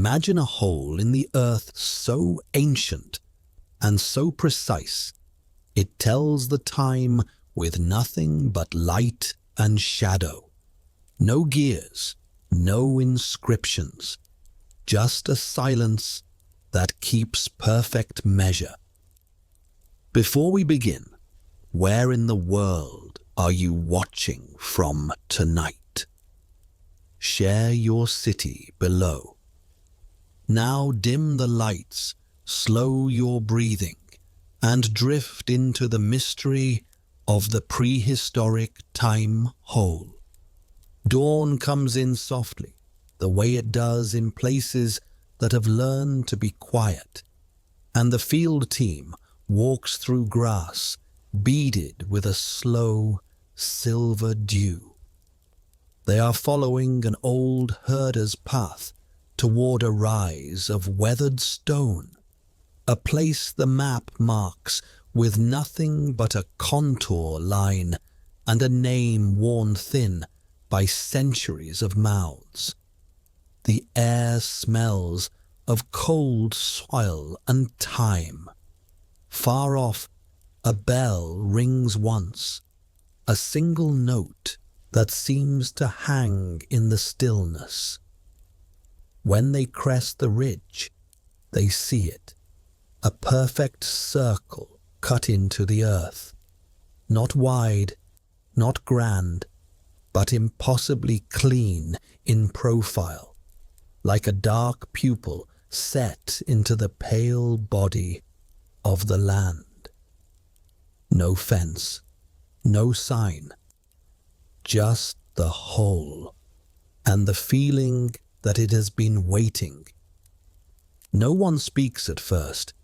Imagine a hole in the earth so ancient and so precise, it tells the time with nothing but light and shadow. No gears, no inscriptions, just a silence that keeps perfect measure. Before we begin, where in the world are you watching from tonight? Share your city below. Now dim the lights, slow your breathing, and drift into the mystery of the prehistoric time hole. Dawn comes in softly, the way it does in places that have learned to be quiet, and the field team walks through grass beaded with a slow silver dew. They are following an old herder's path toward a rise of weathered stone, a place the map marks with nothing but a contour line and a name worn thin by centuries of mouths. The air smells of cold soil and time. Far off, a bell rings once, a single note that seems to hang in the stillness. When they crest the ridge, they see it, a perfect circle cut into the earth, not wide, not grand, but impossibly clean in profile, like a dark pupil set into the pale body of the land. No fence, no sign, just the hole, and the feeling that it has been waiting. No one speaks at first.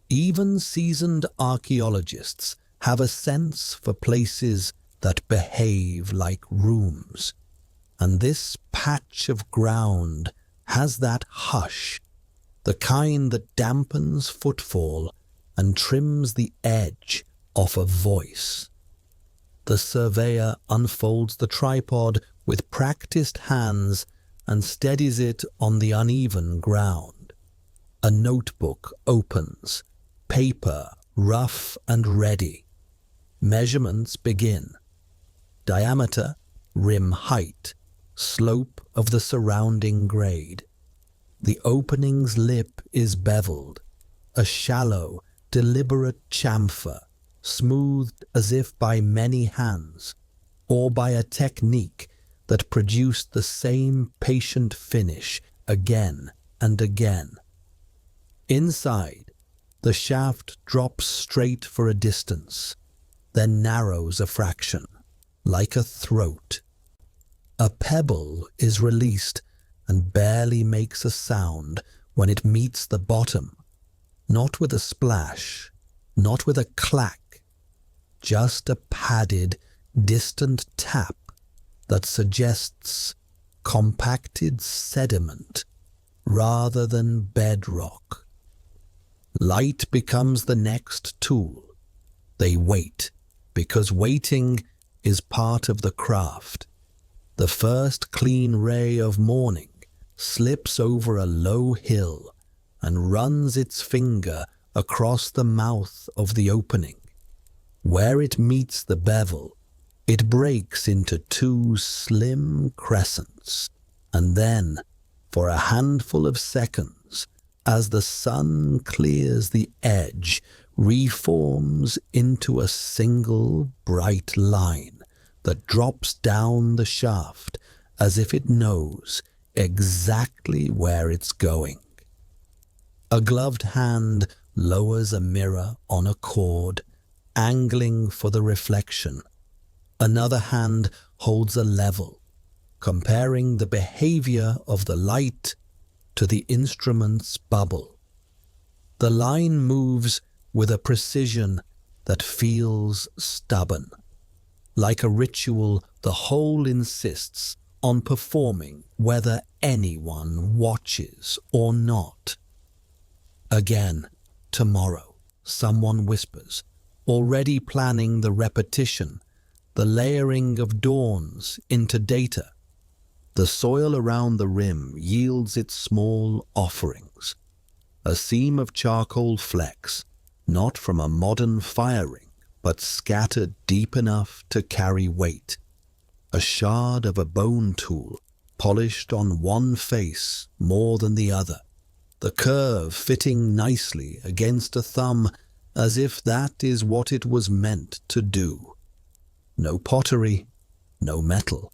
Even seasoned archaeologists have a sense for places that behave like rooms, and this patch of ground has that hush, the kind that dampens footfall and trims the edge off a voice. The surveyor unfolds the tripod with practiced hands and steadies it on the uneven ground. A notebook opens, paper rough and ready. Measurements begin. Diameter, rim height, slope of the surrounding grade. The opening's lip is beveled, a shallow, deliberate chamfer, smoothed as if by many hands, or by a technique that produced the same patient finish again and again. Inside, the shaft drops straight for a distance, then narrows a fraction, like a throat. A pebble is released and barely makes a sound when it meets the bottom, not with a splash, not with a clack, just a padded, distant tap that suggests compacted sediment rather than bedrock. Light becomes the next tool. They wait, because waiting is part of the craft. The first clean ray of morning slips over a low hill and runs its finger across the mouth of the opening. Where it meets the bevel, it breaks into two slim crescents, and then, for a handful of seconds, as the sun clears the edge, reforms into a single bright line that drops down the shaft as if it knows exactly where it's going. A gloved hand lowers a mirror on a cord, angling for the reflection. Another hand holds a level, comparing the behavior of the light to the instrument's bubble. The line moves with a precision that feels stubborn. Like a ritual, the whole insists on performing whether anyone watches or not. Again, tomorrow, someone whispers, already planning the repetition, the layering of dawns into data. The soil around the rim yields its small offerings, a seam of charcoal flecks, not from a modern firing, but scattered deep enough to carry weight, a shard of a bone tool polished on one face more than the other, the curve fitting nicely against a thumb as if that is what it was meant to do. No pottery, no metal.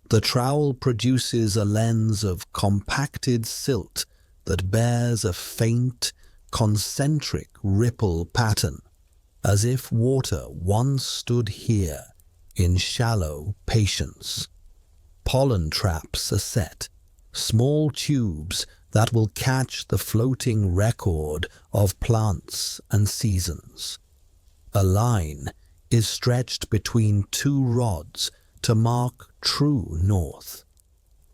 The trowel produces a lens of compacted silt that bears a faint, concentric ripple pattern, as if water once stood here in shallow patience. Pollen traps are set, small tubes that will catch the floating record of plants and seasons. A line is stretched between two rods to mark true north,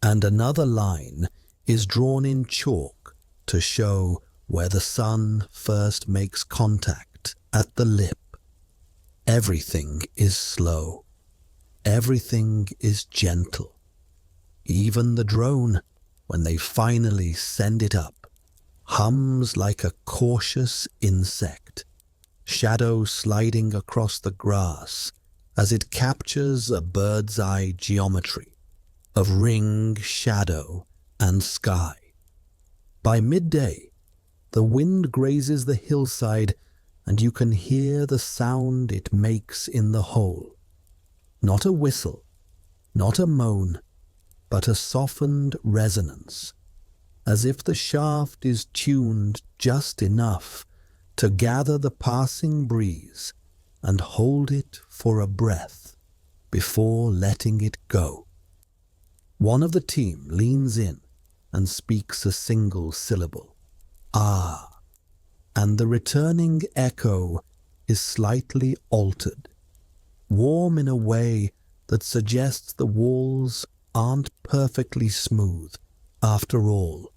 and another line is drawn in chalk to show where the sun first makes contact at the lip. Everything is slow. Everything is gentle. Even the drone, when they finally send it up, hums like a cautious insect, shadow sliding across the grass as it captures a bird's-eye geometry of ring, shadow, and sky. By midday, the wind grazes the hillside and you can hear the sound it makes in the hole. Not a whistle, not a moan, but a softened resonance, as if the shaft is tuned just enough to gather the passing breeze and hold it for a breath before letting it go. One of the team leans in and speaks a single syllable, "Ah," and the returning echo is slightly altered, warm in a way that suggests the walls aren't perfectly smooth after all,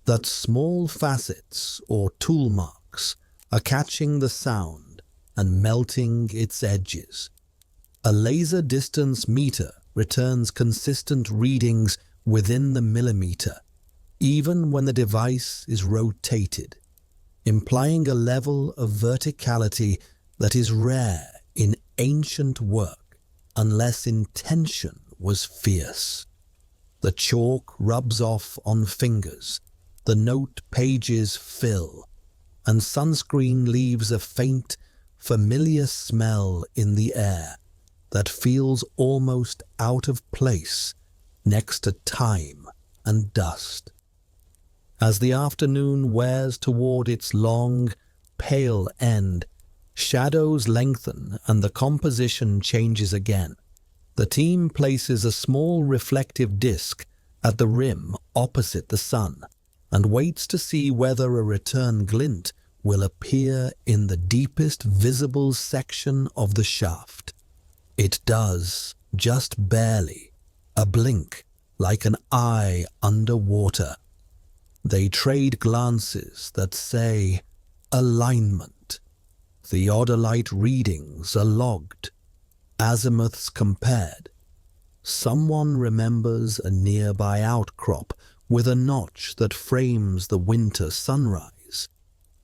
that small facets or tool marks are catching the sound and melting its edges. A laser distance meter returns consistent readings within the millimeter, even when the device is rotated, implying a level of verticality that is rare in ancient work unless intention was fierce. The chalk rubs off on fingers, the note pages fill, and sunscreen leaves a faint, familiar smell in the air that feels almost out of place next to time and dust. As the afternoon wears toward its long, pale end, shadows lengthen and the composition changes again. The team places a small reflective disc at the rim opposite the sun and waits to see whether a return glint will appear in the deepest visible section of the shaft. It does, just barely, a blink like an eye underwater. They trade glances that say, alignment. Theodolite readings are logged, azimuths compared. Someone remembers a nearby outcrop with a notch that frames the winter sunrise.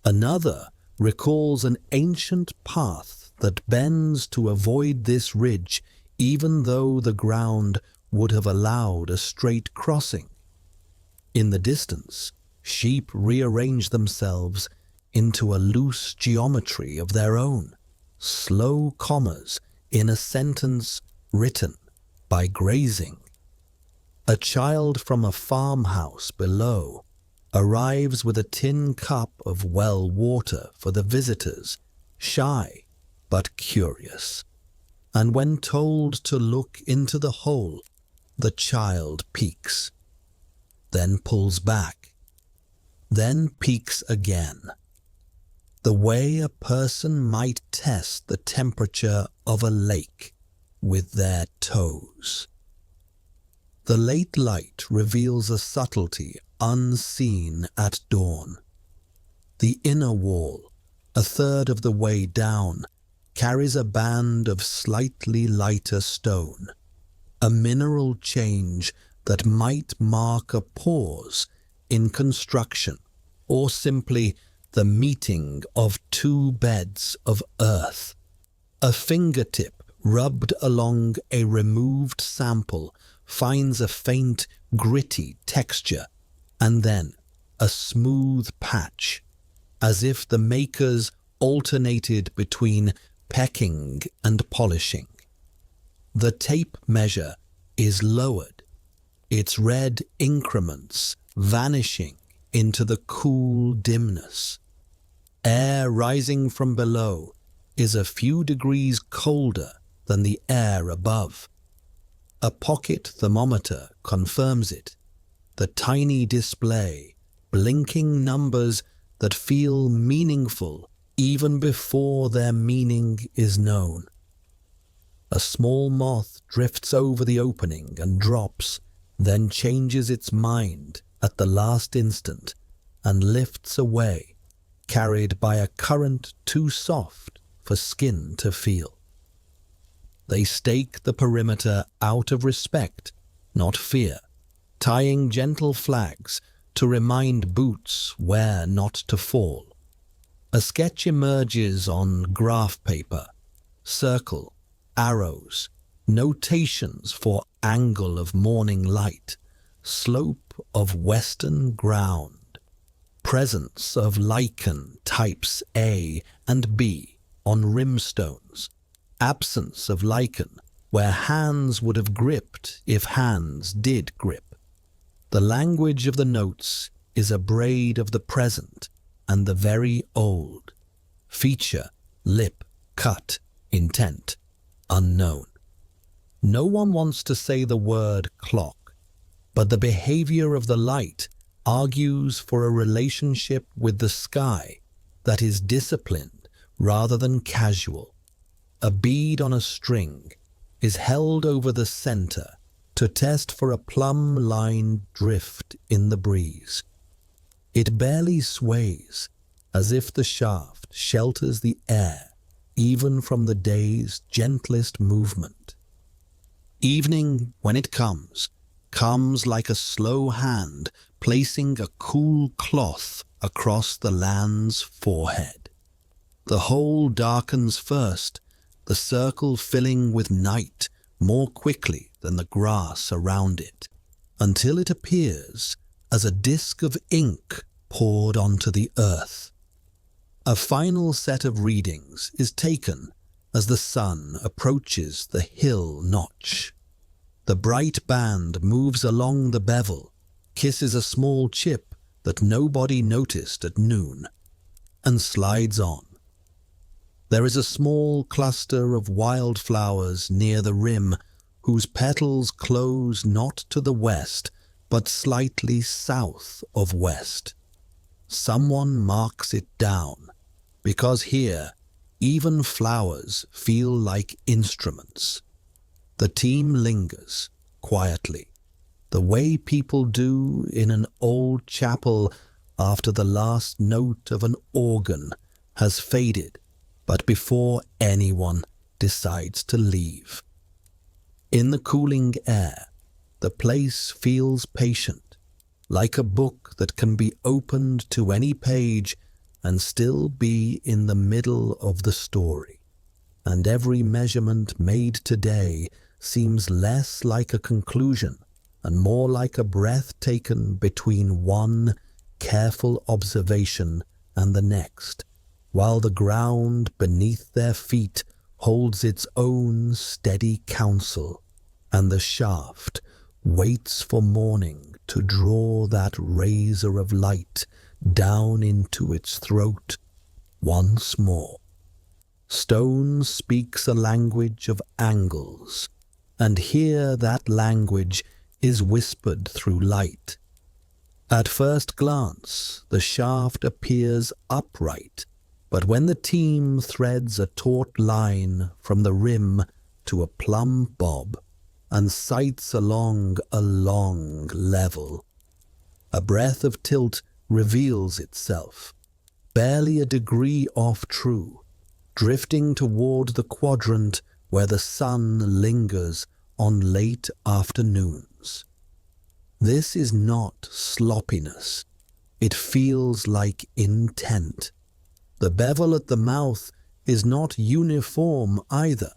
Another recalls an ancient path that bends to avoid this ridge, even though the ground would have allowed a straight crossing. In the distance, sheep rearrange themselves into a loose geometry of their own, slow commas in a sentence written by grazing. A child from a farmhouse below arrives with a tin cup of well water for the visitors, shy but curious. And when told to look into the hole, the child peeks, then pulls back, then peeks again. The way a person might test the temperature of a lake with their toes. The late light reveals a subtlety unseen at dawn. The inner wall, a third of the way down, carries a band of slightly lighter stone, a mineral change that might mark a pause in construction, or simply the meeting of two beds of earth. A fingertip rubbed along a removed sample finds a faint, gritty texture, and then a smooth patch, as if the makers alternated between pecking and polishing. The tape measure is lowered, its red increments vanishing into the cool dimness. Air rising from below is a few degrees colder than the air above. A pocket thermometer confirms it, the tiny display blinking numbers that feel meaningful even before their meaning is known. A small moth drifts over the opening and drops, then changes its mind at the last instant and lifts away, carried by a current too soft for skin to feel. They stake the perimeter out of respect, not fear, tying gentle flags to remind boots where not to fall. A sketch emerges on graph paper, circle, arrows, notations for angle of morning light, slope of western ground, presence of lichen types A and B on rimstones, absence of lichen where hands would have gripped if hands did grip. The language of the notes is a braid of the present and the very old. Feature, lip, cut, intent, unknown. No one wants to say the word clock, but the behavior of the light argues for a relationship with the sky that is disciplined rather than casual. A bead on a string is held over the center to test for a plumb-lined drift in the breeze. It barely sways, as if the shaft shelters the air even from the day's gentlest movement. Evening, when it comes like a slow hand placing a cool cloth across the land's forehead. The whole darkens first, the circle filling with night more quickly than the grass around it, until it appears as a disk of ink poured onto the earth. A final set of readings is taken as the sun approaches the hill notch. The bright band moves along the bevel, kisses a small chip that nobody noticed at noon, and slides on. There is a small cluster of wildflowers near the rim whose petals close not to the west, but slightly south of west. Someone marks it down, because here even flowers feel like instruments. The team lingers, quietly, the way people do in an old chapel after the last note of an organ has faded, but before anyone decides to leave. In the cooling air, the place feels patient, like a book that can be opened to any page and still be in the middle of the story. And every measurement made today seems less like a conclusion and more like a breath taken between one careful observation and the next, while the ground beneath their feet holds its own steady counsel, and the shaft waits for morning to draw that razor of light down into its throat once more. Stone speaks a language of angles, and here that language is whispered through light. At first glance, the shaft appears upright, but when the team threads a taut line from the rim to a plumb bob and sights along a long level, a breath of tilt reveals itself, barely a degree off true, drifting toward the quadrant where the sun lingers on late afternoons. This is not sloppiness. It feels like intent. The bevel at the mouth is not uniform either.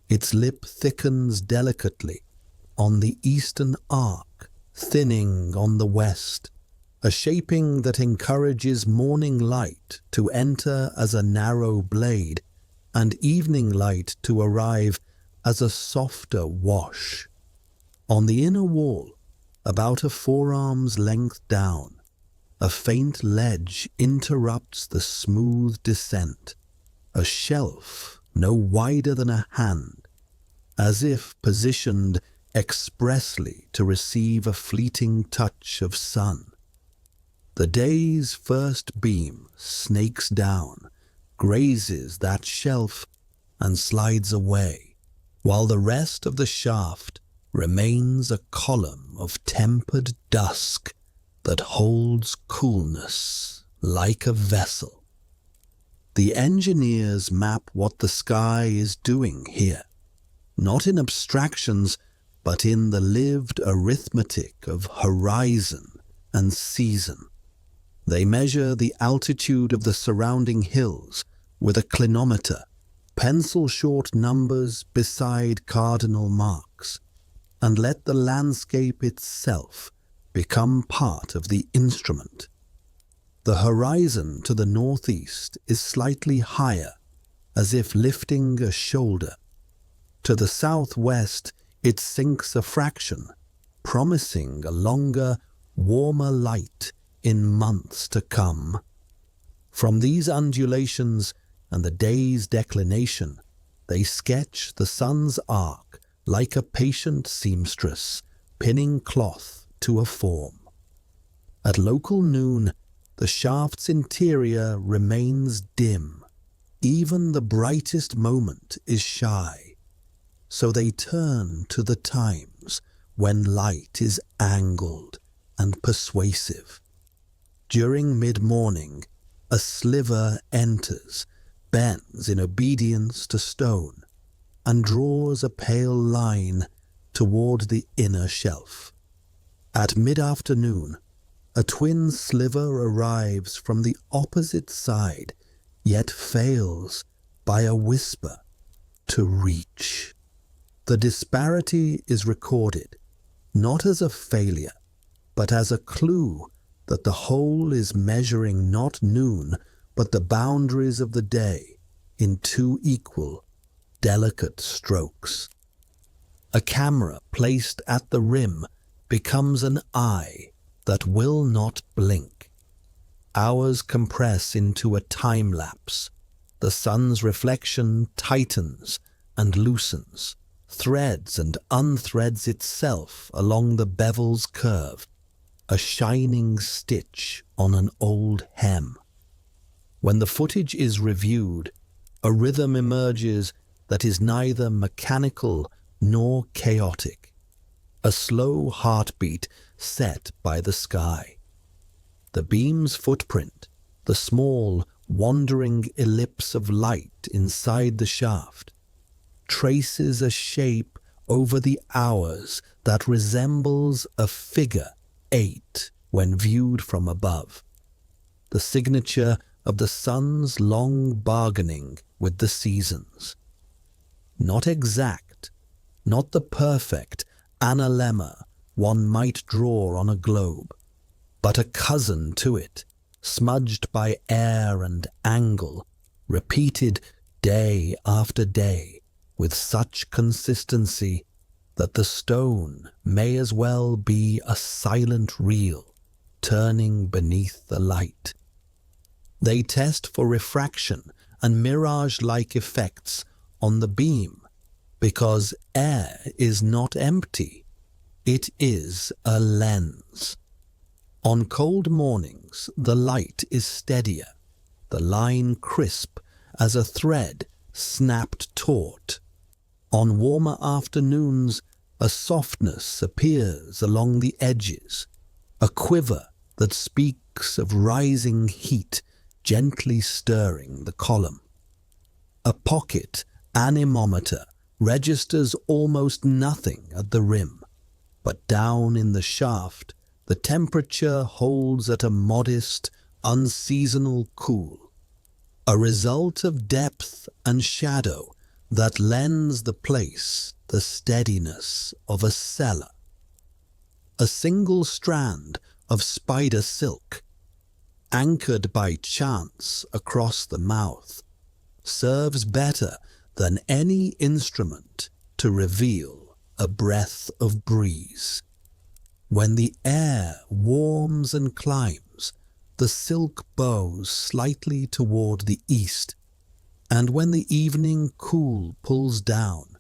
Its lip thickens delicately on the eastern arc, thinning on the west, a shaping that encourages morning light to enter as a narrow blade and evening light to arrive as a softer wash. On the inner wall, about a forearm's length down, a faint ledge interrupts the smooth descent, a shelf no wider than a hand, as if positioned expressly to receive a fleeting touch of sun. The day's first beam snakes down, grazes that shelf, and slides away, while the rest of the shaft remains a column of tempered dusk that holds coolness like a vessel. The engineers map what the sky is doing here, not in abstractions, but in the lived arithmetic of horizon and season. They measure the altitude of the surrounding hills with a clinometer, pencil-short numbers beside cardinal marks, and let the landscape itself become part of the instrument. The horizon to the northeast is slightly higher, as if lifting a shoulder. To the southwest, it sinks a fraction, promising a longer, warmer light in months to come. From these undulations and the day's declination, they sketch the sun's arc like a patient seamstress pinning cloth to a form. At local noon, the shaft's interior remains dim. Even the brightest moment is shy. So they turn to the times when light is angled and persuasive. During mid-morning, a sliver enters, bends in obedience to stone, and draws a pale line toward the inner shelf. At mid-afternoon, a twin sliver arrives from the opposite side, yet fails by a whisper to reach. The disparity is recorded, not as a failure, but as a clue that the whole is measuring not noon, but the boundaries of the day in two equal, delicate strokes. A camera placed at the rim becomes an eye that will not blink. Hours compress into a time lapse. The sun's reflection tightens and loosens, threads and unthreads itself along the bevel's curve, a shining stitch on an old hem. When the footage is reviewed, a rhythm emerges that is neither mechanical nor chaotic, a slow heartbeat set by the sky. The beam's footprint, the small, wandering ellipse of light inside the shaft, traces a shape over the hours that resembles a figure 8 when viewed from above, the signature of the sun's long bargaining with the seasons. Not exact, not the perfect analemma one might draw on a globe, but a cousin to it, smudged by air and angle, repeated day after day with such consistency that the stone may as well be a silent reel turning beneath the light. They test for refraction and mirage-like effects on the beam, because air is not empty, it is a lens. On cold mornings, the light is steadier, the line crisp as a thread snapped taut. On warmer afternoons, a softness appears along the edges, a quiver that speaks of rising heat gently stirring the column. A pocket anemometer registers almost nothing at the rim, but down in the shaft, the temperature holds at a modest, unseasonal cool, a result of depth and shadow that lends the place the steadiness of a cellar. A single strand of spider silk, anchored by chance across the mouth, serves better than any instrument to reveal a breath of breeze. When the air warms and climbs, the silk bows slightly toward the east, and when the evening cool pulls down,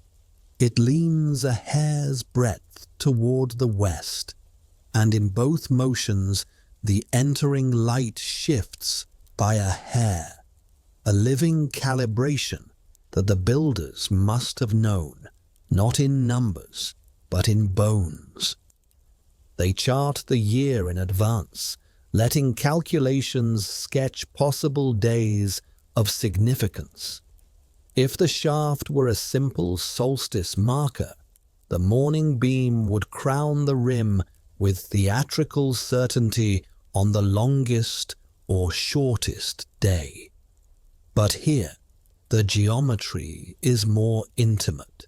it leans a hair's breadth toward the west, and in both motions the entering light shifts by a hair, a living calibration that the builders must have known, not in numbers, but in bones. They chart the year in advance, letting calculations sketch possible days of significance. If the shaft were a simple solstice marker, the morning beam would crown the rim with theatrical certainty on the longest or shortest day. But here, the geometry is more intimate.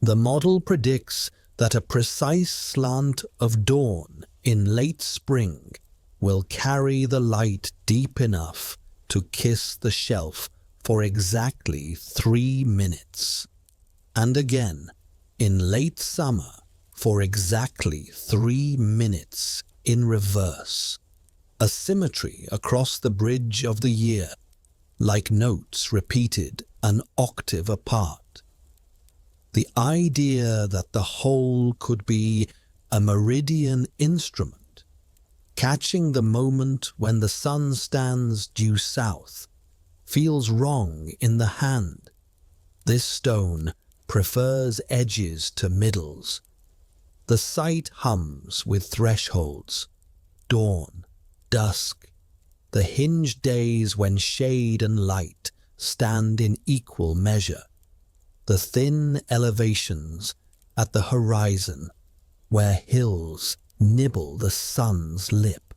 The model predicts that a precise slant of dawn in late spring will carry the light deep enough to kiss the shelf for exactly 3 minutes, and again in late summer for exactly 3 minutes in reverse, a symmetry across the bridge of the year, like notes repeated an octave apart. The idea that the whole could be a meridian instrument, catching the moment when the sun stands due south, feels wrong in the hand. This stone prefers edges to middles. The sight hums with thresholds, dawn, dusk, the hinged days when shade and light stand in equal measure, the thin elevations at the horizon where hills nibble the sun's lip.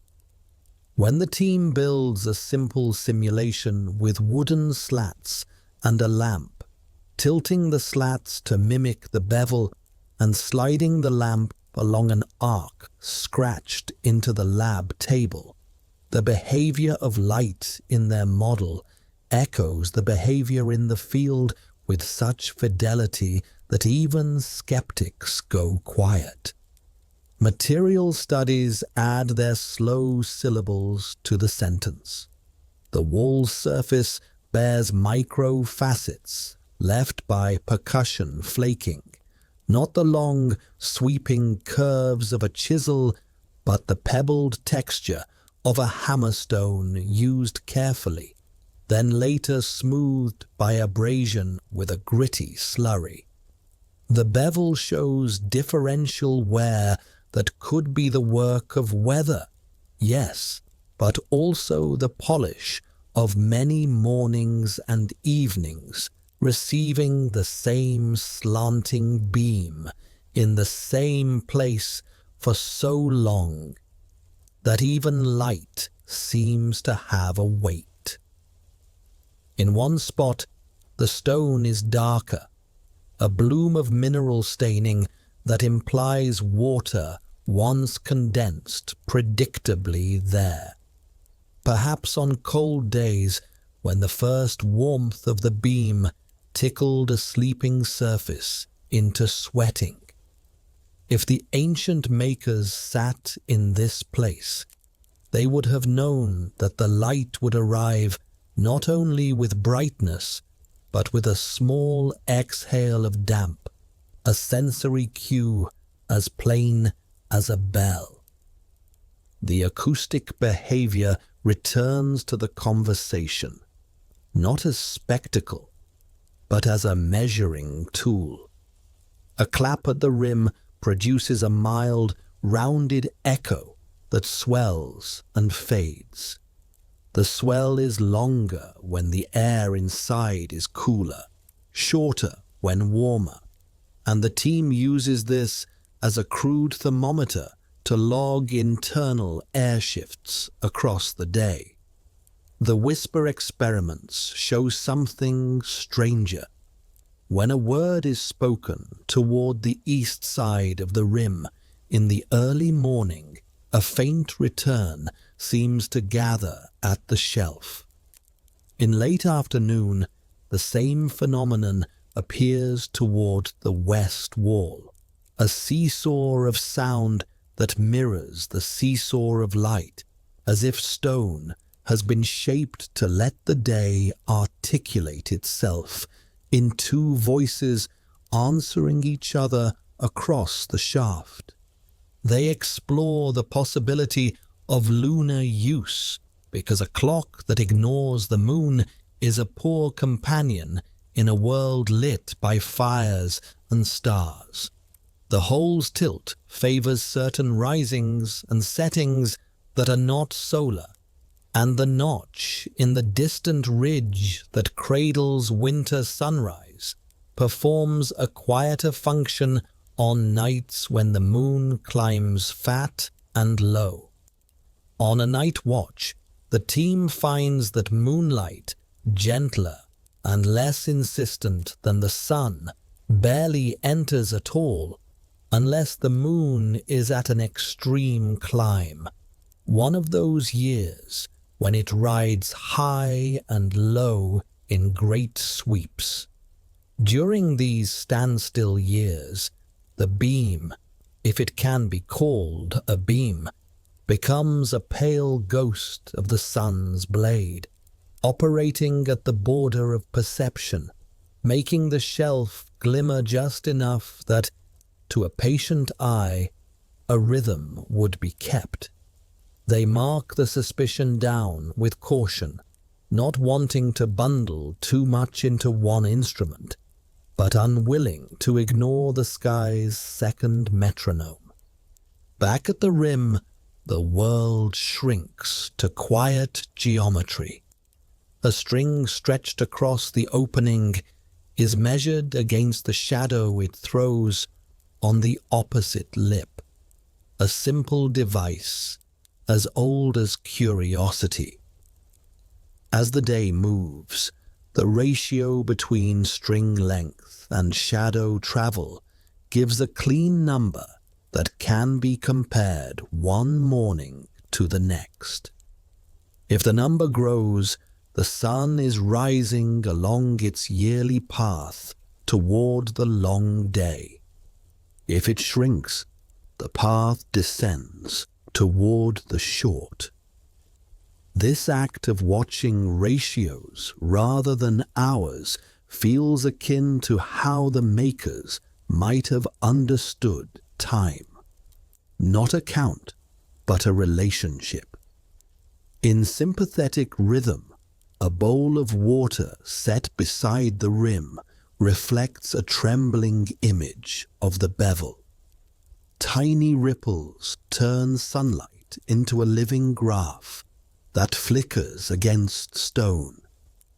When the team builds a simple simulation with wooden slats and a lamp, tilting the slats to mimic the bevel and sliding the lamp along an arc scratched into the lab table, the behavior of light in their model echoes the behavior in the field with such fidelity that even skeptics go quiet. Material studies add their slow syllables to the sentence. The wall surface bears micro facets left by percussion flaking, not the long, sweeping curves of a chisel, but the pebbled texture of a hammerstone used carefully, then later smoothed by abrasion with a gritty slurry. The bevel shows differential wear that could be the work of weather, yes, but also the polish of many mornings and evenings receiving the same slanting beam in the same place for so long that even light seems to have a weight. In one spot, the stone is darker, a bloom of mineral staining that implies water once condensed predictably there. Perhaps on cold days when the first warmth of the beam tickled a sleeping surface into sweating. If the ancient makers sat in this place, they would have known that the light would arrive not only with brightness, but with a small exhale of damp, a sensory cue as plain as a bell. The acoustic behavior returns to the conversation, not as spectacle, but as a measuring tool. A clap at the rim produces a mild, rounded echo that swells and fades. The swell is longer when the air inside is cooler, shorter when warmer, and the team uses this as a crude thermometer to log internal air shifts across the day. The whisper experiments show something stranger. When a word is spoken toward the east side of the rim in the early morning, a faint return seems to gather at the shelf. In late afternoon, the same phenomenon appears toward the west wall, a seesaw of sound that mirrors the seesaw of light, as if stone has been shaped to let the day articulate itself in two voices answering each other across the shaft. They explore the possibility of lunar use, because a clock that ignores the moon is a poor companion in a world lit by fires and stars. The hole's tilt favors certain risings and settings that are not solar, and the notch in the distant ridge that cradles winter sunrise performs a quieter function on nights when the moon climbs fat and low. On a night watch, the team finds that moonlight, gentler and less insistent than the sun, barely enters at all unless the moon is at an extreme climb, one of those years when it rides high and low in great sweeps. During these standstill years, the beam, if it can be called a beam, becomes a pale ghost of the sun's blade, operating at the border of perception, making the shelf glimmer just enough that, to a patient eye, a rhythm would be kept. They mark the suspicion down with caution, not wanting to bundle too much into one instrument, but unwilling to ignore the sky's second metronome. Back at the rim, the world shrinks to quiet geometry. A string stretched across the opening is measured against the shadow it throws on the opposite lip, a simple device as old as curiosity. As the day moves, the ratio between string length and shadow travel gives a clean number that can be compared one morning to the next. If the number grows, the sun is rising along its yearly path toward the long day. If it shrinks, the path descends toward the short. This act of watching ratios rather than hours feels akin to how the makers might have understood time. Not a count, but a relationship. In sympathetic rhythm, a bowl of water set beside the rim reflects a trembling image of the bevel. Tiny ripples turn sunlight into a living graph that flickers against stone,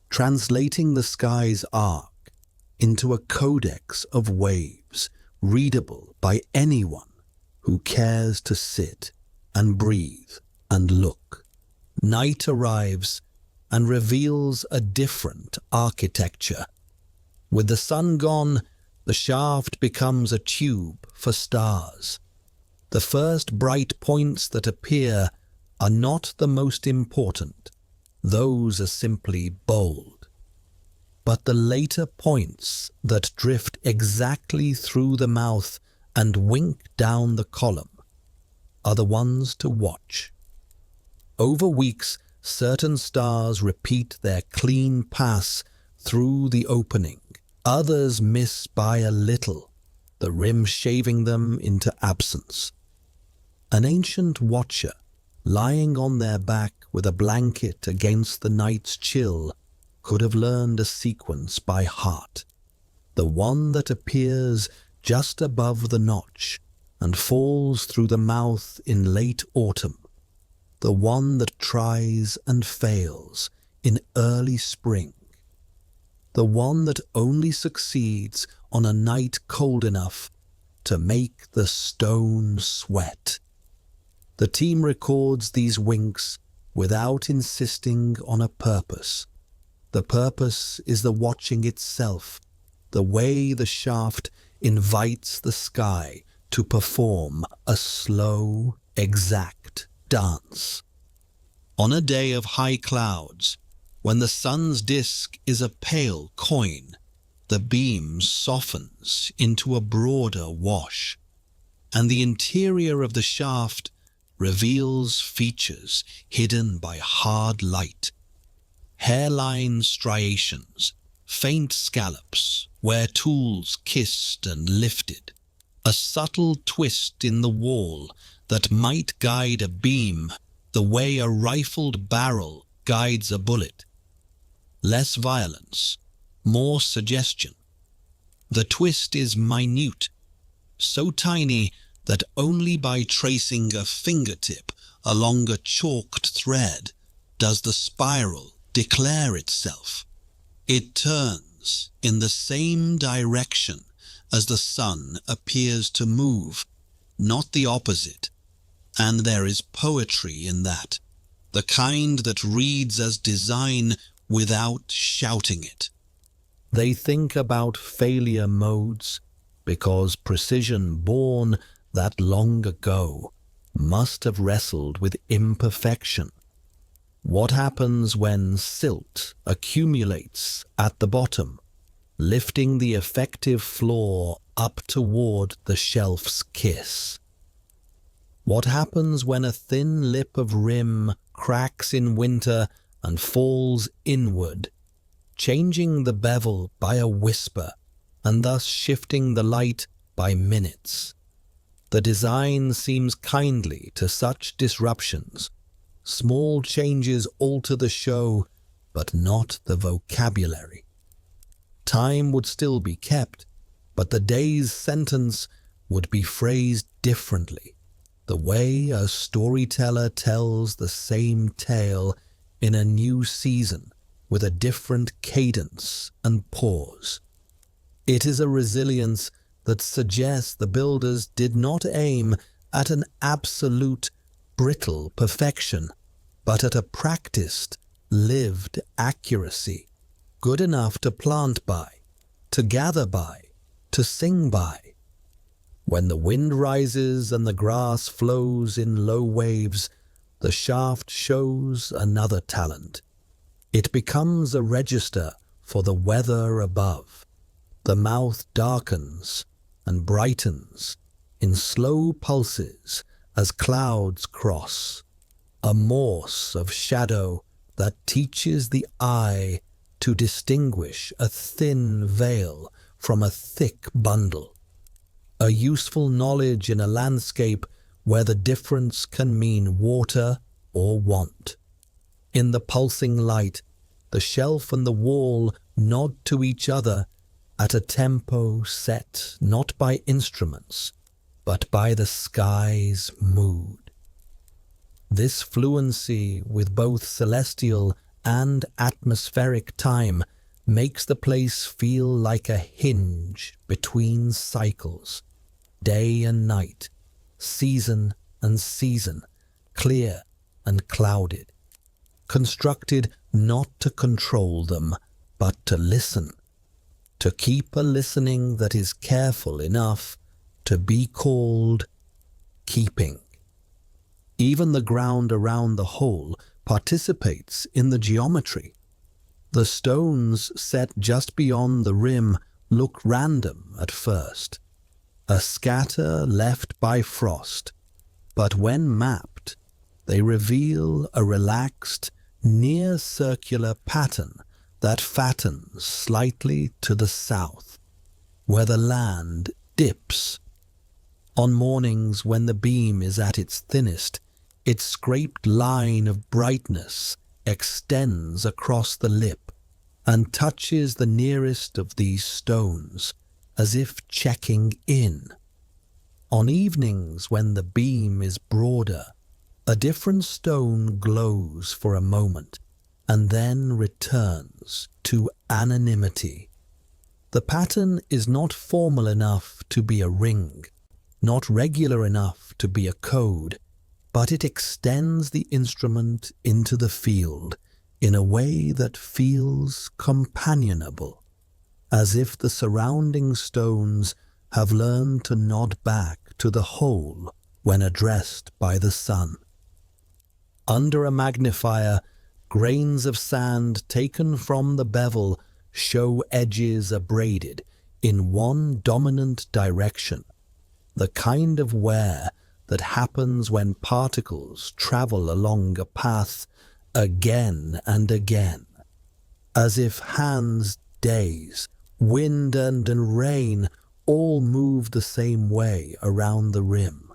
translating the sky's arc into a codex of waves readable by anyone who cares to sit and breathe and look. Night arrives and reveals a different architecture. With the sun gone, the shaft becomes a tube for stars. The first bright points that appear are not the most important. Those are simply bold. But the later points that drift exactly through the mouth and wink down the column are the ones to watch. Over weeks, certain stars repeat their clean pass through the opening. Others miss by a little, the rim shaving them into absence. An ancient watcher, lying on their back with a blanket against the night's chill, could have learned a sequence by heart. The one that appears just above the notch and falls through the mouth in late autumn. The one that tries and fails in early spring. The one that only succeeds on a night cold enough to make the stone sweat. The team records these winks without insisting on a purpose. The purpose is the watching itself, the way the shaft invites the sky to perform a slow, exact dance. On a day of high clouds, when the sun's disk is a pale coin, the beam softens into a broader wash, and the interior of the shaft reveals features hidden by hard light. Hairline striations, faint scallops where tools kissed and lifted, a subtle twist in the wall that might guide a beam the way a rifled barrel guides a bullet. Less violence, more suggestion. The twist is minute, so tiny that only by tracing a fingertip along a chalked thread does the spiral declare itself. It turns in the same direction as the sun appears to move, not the opposite. And there is poetry in that, the kind that reads as design without shouting it. They think about failure modes because precision born that long ago must have wrestled with imperfection. What happens when silt accumulates at the bottom, lifting the effective floor up toward the shelf's kiss? What happens when a thin lip of rim cracks in winter and falls inward, changing the bevel by a whisper and thus shifting the light by minutes? The design seems kindly to such disruptions. Small changes alter the show, but not the vocabulary. Time would still be kept, but the day's sentence would be phrased differently. The way a storyteller tells the same tale in a new season with a different cadence and pause. It is a resilience that suggests the builders did not aim at an absolute, brittle perfection, but at a practiced, lived accuracy, good enough to plant by, to gather by, to sing by. When the wind rises and the grass flows in low waves, the shaft shows another talent. It becomes a register for the weather above. The mouth darkens and brightens in slow pulses as clouds cross, a morse of shadow that teaches the eye to distinguish a thin veil from a thick bundle. A useful knowledge in a landscape where the difference can mean water or want. In the pulsing light, the shelf and the wall nod to each other at a tempo set not by instruments, but by the sky's mood. This fluency with both celestial and atmospheric time makes the place feel like a hinge between cycles, day and night, season and season, clear and clouded, constructed not to control them, but to listen, to keep a listening that is careful enough to be called keeping. Even the ground around the hole participates in the geometry. The stones set just beyond the rim look random at first, a scatter left by frost, but when mapped, they reveal a relaxed, near-circular pattern that fattens slightly to the south, where the land dips. On mornings when the beam is at its thinnest, its scraped line of brightness extends across the lip and touches the nearest of these stones, as if checking in. On evenings when the beam is broader, a different stone glows for a moment and then returns to anonymity. The pattern is not formal enough to be a ring, not regular enough to be a code, but it extends the instrument into the field in a way that feels companionable, as if the surrounding stones have learned to nod back to the whole when addressed by the sun. Under a magnifier, grains of sand taken from the bevel show edges abraded in one dominant direction, the kind of wear that happens when particles travel along a path again and again, as if hands, days, wind and rain all move the same way around the rim.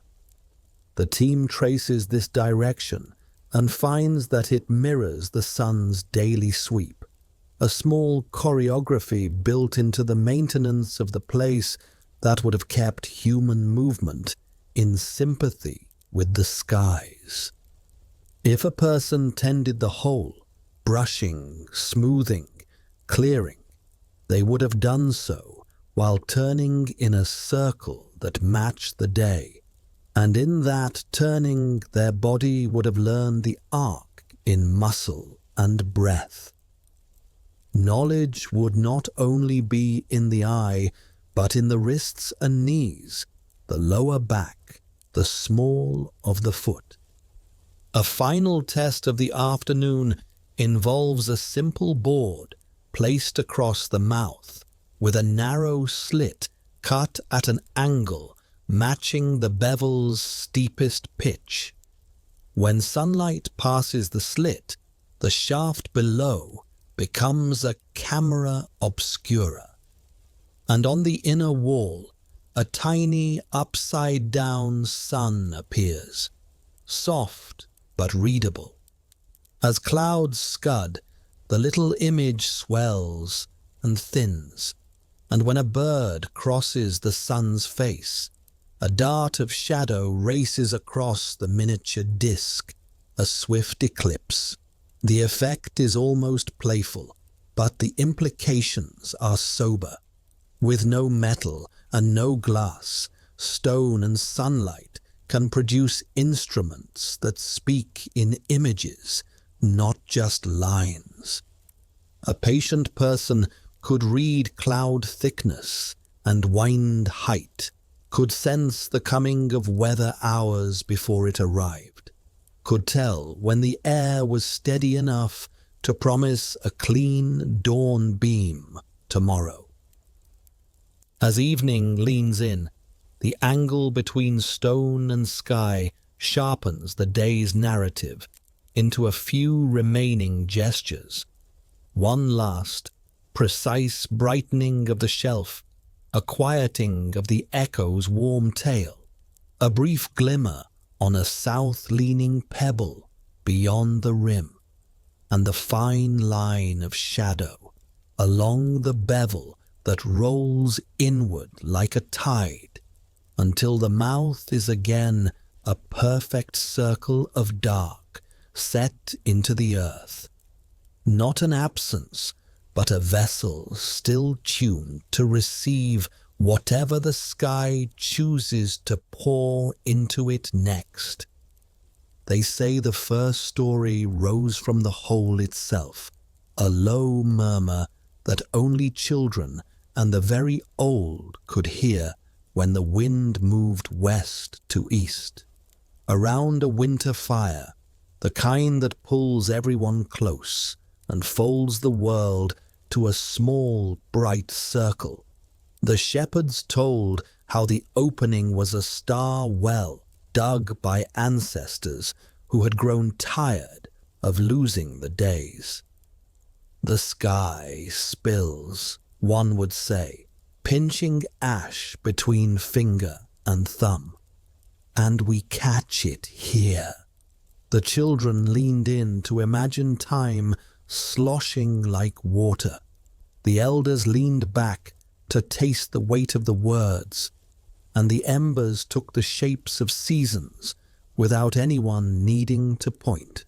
The team traces this direction and finds that it mirrors the sun's daily sweep, a small choreography built into the maintenance of the place that would have kept human movement in sympathy with the skies. If a person tended the whole, brushing, smoothing, clearing, they would have done so while turning in a circle that matched the day, and in that turning their body would have learned the arc in muscle and breath. Knowledge would not only be in the eye, but in the wrists and knees, the lower back, the small of the foot. A final test of the afternoon involves a simple board placed across the mouth, with a narrow slit cut at an angle matching the bevel's steepest pitch. When sunlight passes the slit, the shaft below becomes a camera obscura, and on the inner wall, a tiny upside-down sun appears, soft but readable. As clouds scud, the little image swells and thins, and when a bird crosses the sun's face, a dart of shadow races across the miniature disk, a swift eclipse. The effect is almost playful, but the implications are sober. With no metal and no glass, stone and sunlight can produce instruments that speak in images, not just lines. A patient person could read cloud thickness and wind height, could sense the coming of weather hours before it arrived, could tell when the air was steady enough to promise a clean dawn beam tomorrow. As evening leans in, the angle between stone and sky sharpens the day's narrative into a few remaining gestures. One last, precise brightening of the shelf, a quieting of the echo's warm tail, a brief glimmer on a south-leaning pebble beyond the rim, and the fine line of shadow along the bevel that rolls inward like a tide until the mouth is again a perfect circle of dark set into the earth. Not an absence, but a vessel still tuned to receive whatever the sky chooses to pour into it next. They say the first story rose from the hole itself, a low murmur that only children and the very old could hear when the wind moved west to east. Around a winter fire, the kind that pulls everyone close and folds the world to a small, bright circle, the shepherds told how the opening was a star well dug by ancestors who had grown tired of losing the days. The sky spills, one would say, pinching ash between finger and thumb. And we catch it here. The children leaned in to imagine time sloshing like water. The elders leaned back to taste the weight of the words, and the embers took the shapes of seasons without anyone needing to point.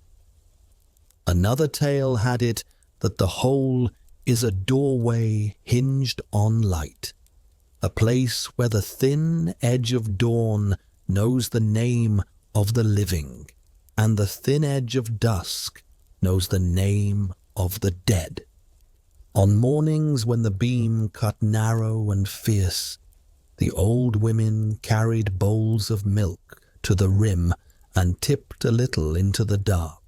Another tale had it that the whole is a doorway hinged on light. a place where the thin edge of dawn knows the name of the living, and the thin edge of dusk knows the name of the dead. On mornings when the beam cut narrow and fierce, the old women carried bowls of milk to the rim and tipped a little into the dark,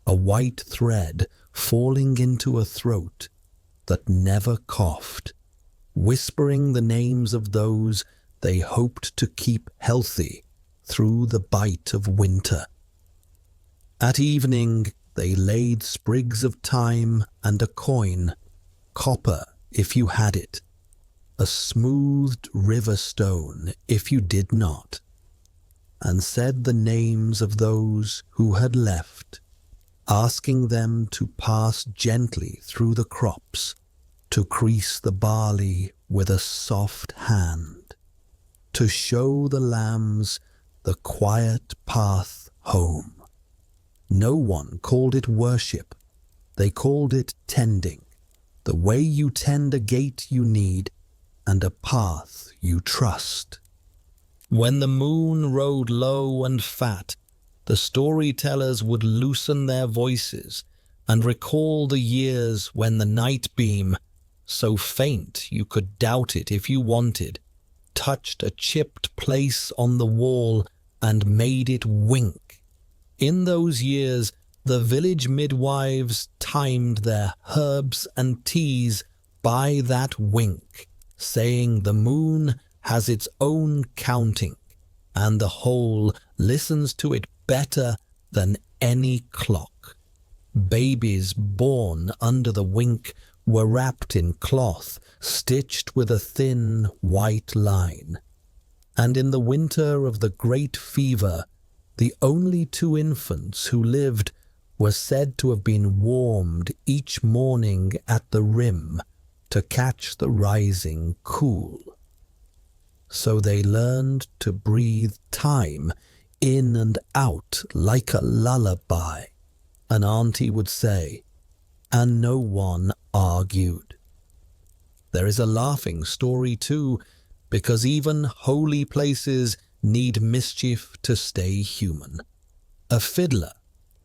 a white thread falling into a throat that never coughed, whispering the names of those they hoped to keep healthy through the bite of winter. At evening, they laid sprigs of thyme and a coin, copper if you had it, a smoothed river stone if you did not, and said the names of those who had left, asking them to pass gently through the crops, to crease the barley with a soft hand, to show the lambs the quiet path home. No one called it worship. They called it tending, the way you tend a gate you need and a path you trust. When the moon rode low and fat, the storytellers would loosen their voices and recall the years when the night beam, so faint you could doubt it if you wanted, touched a chipped place on the wall and made it wink. In those years, the village midwives timed their herbs and teas by that wink, saying the moon has its own counting, and the whole listens to it better than any clock. Babies born under the wink were wrapped in cloth, stitched with a thin white line. And in the winter of the great fever, the only two infants who lived were said to have been warmed each morning at the rim to catch the rising cool. So they learned to breathe time in and out like a lullaby, an auntie would say, and no one argued. There is a laughing story too, because even holy places need mischief to stay human. A fiddler,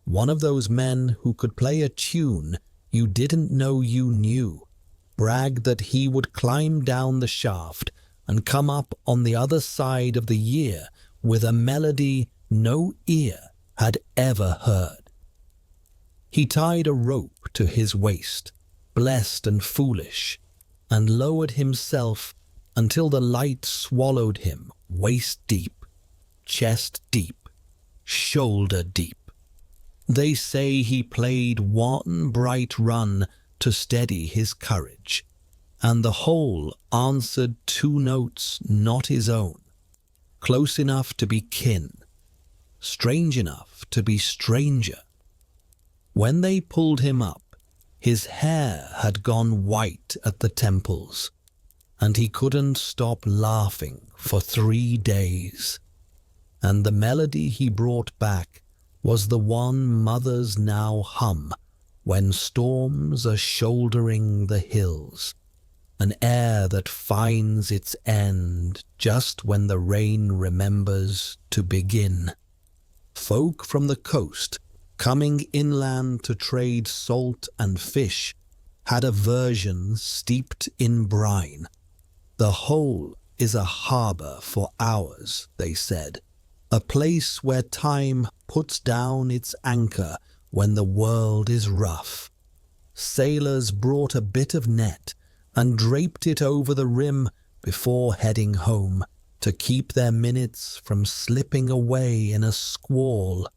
one of those men who could play a tune you didn't know you knew, bragged that he would climb down the shaft and come up on the other side of the year with a melody no ear had ever heard. He tied a rope to his waist, blessed and foolish, and lowered himself until the light swallowed him waist deep, chest deep, shoulder deep. They say he played one bright run to steady his courage, and the whole answered two notes not his own, close enough to be kin, strange enough to be stranger. When they pulled him up, his hair had gone white at the temples, and he couldn't stop laughing for 3 days. And the melody he brought back was the one mothers now hum when storms are shouldering the hills, an air that finds its end just when the rain remembers to begin. Folk from the coast, coming inland to trade salt and fish, had a version steeped in brine. The whole is a harbour for hours, they said, a place where time puts down its anchor when the world is rough. Sailors brought a bit of net and draped it over the rim before heading home to keep their minutes from slipping away in a squall.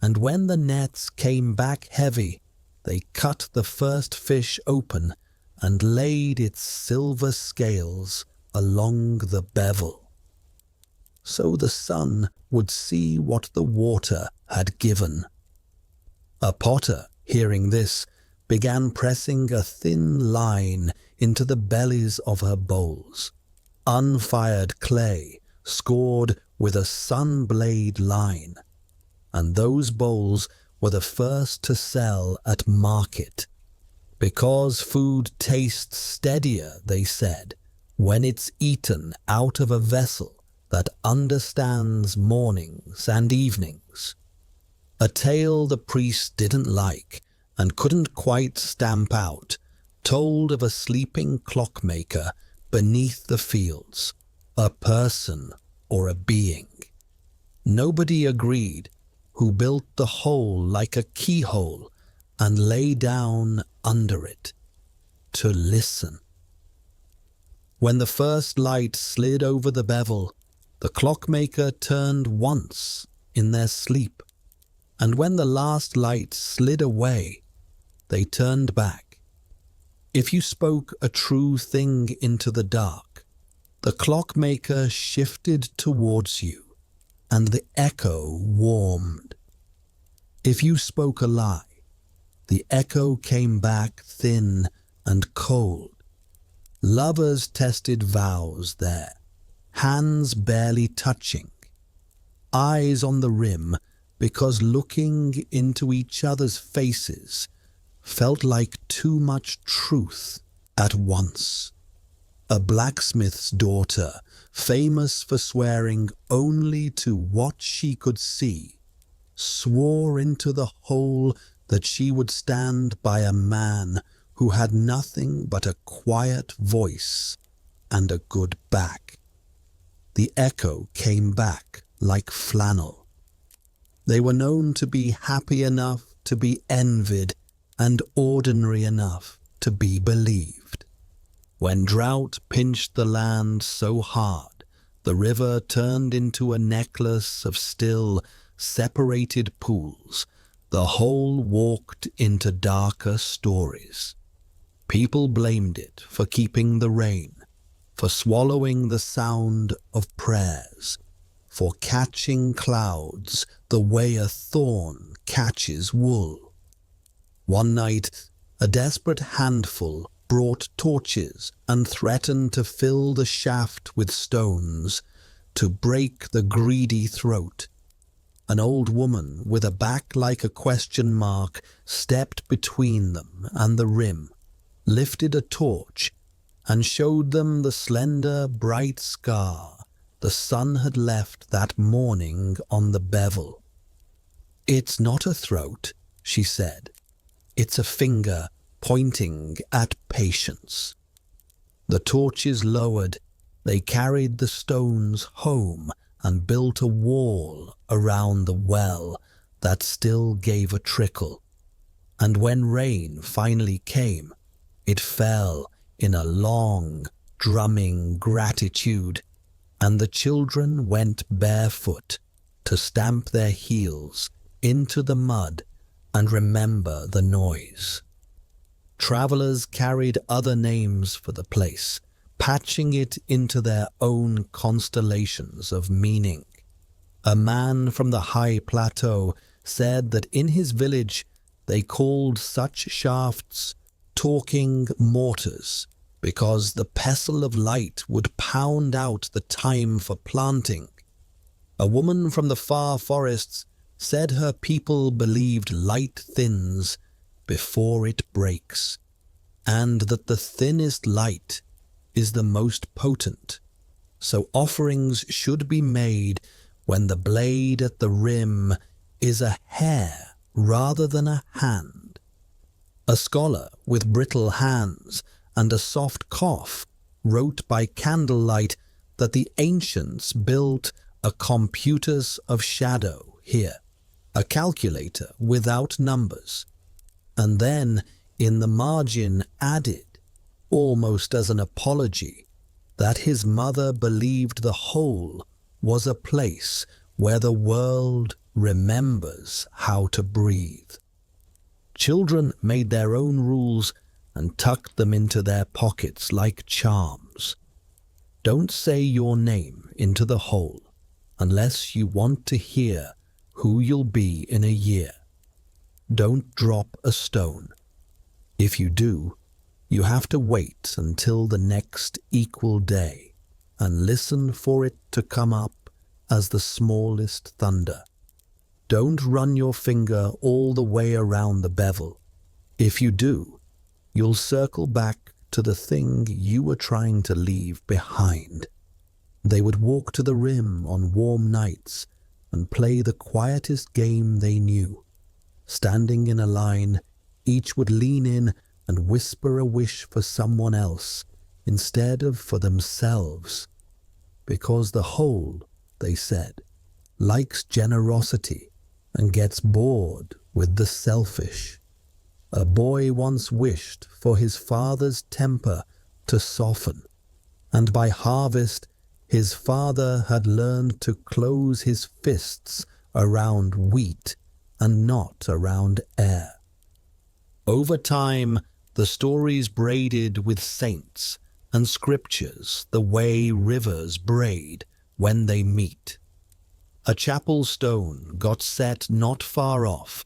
And when the nets came back heavy, they cut the first fish open and laid its silver scales along the bevel, so the sun would see what the water had given. A potter, hearing this, began pressing a thin line into the bellies of her bowls, unfired clay scored with a sun-blade line, and those bowls were the first to sell at market. Because food tastes steadier, they said, when it's eaten out of a vessel that understands mornings and evenings. A tale the priest didn't like and couldn't quite stamp out, told of a sleeping clockmaker beneath the fields, a person or a being. Nobody agreed who built the hole like a keyhole and lay down under it to listen. When the first light slid over the bevel, the clockmaker turned once in their sleep, and when the last light slid away, they turned back. If you spoke a true thing into the dark, the clockmaker shifted towards you, and the echo warmed. If you spoke a lie, the echo came back thin and cold. Lovers tested vows there, hands barely touching, eyes on the rim, because looking into each other's faces felt like too much truth at once. A blacksmith's daughter, famous for swearing only to what she could see, swore into the hole that she would stand by a man who had nothing but a quiet voice and a good back. The echo came back like flannel. They were known to be happy enough to be envied and ordinary enough to be believed. When drought pinched the land so hard, the river turned into a necklace of still, separated pools. The whole walked into darker stories. People blamed it for keeping the rain, for swallowing the sound of prayers, for catching clouds the way a thorn catches wool. One night, a desperate handful brought torches and threatened to fill the shaft with stones to break the greedy throat. An old woman with a back like a question mark stepped between them and the rim, lifted a torch, and showed them the slender, bright scar the sun had left that morning on the bevel. "It's not a throat," she said. "It's a finger pointing at patience." The torches lowered, they carried the stones home and built a wall around the well that still gave a trickle. And when rain finally came, it fell in a long, drumming gratitude, and the children went barefoot to stamp their heels into the mud and remember the noise. Travelers carried other names for the place, patching it into their own constellations of meaning. A man from the high plateau said that in his village they called such shafts talking mortars, because the pestle of light would pound out the time for planting. A woman from the far forests said her people believed light thins before it breaks, and that the thinnest light is the most potent, so offerings should be made when the blade at the rim is a hair rather than a hand. A scholar with brittle hands and a soft cough wrote by candlelight that the ancients built a computus of shadow here, a calculator without numbers, and then in the margin added, almost as an apology, that his mother believed the whole was a place where the world remembers how to breathe. Children made their own rules and tucked them into their pockets like charms. Don't say your name into the hole unless you want to hear who you'll be in a year. Don't drop a stone. If you do, you have to wait until the next equal day and listen for it to come up as the smallest thunder. Don't run your finger all the way around the bevel. If you do, you'll circle back to the thing you were trying to leave behind. They would walk to the rim on warm nights and play the quietest game they knew. Standing in a line, each would lean in and whisper a wish for someone else instead of for themselves. Because the whole, they said, likes generosity and gets bored with the selfish. A boy once wished for his father's temper to soften, and by harvest his father had learned to close his fists around wheat and not around air. Over time, the stories braided with saints and scriptures the way rivers braid when they meet. A chapel stone got set not far off,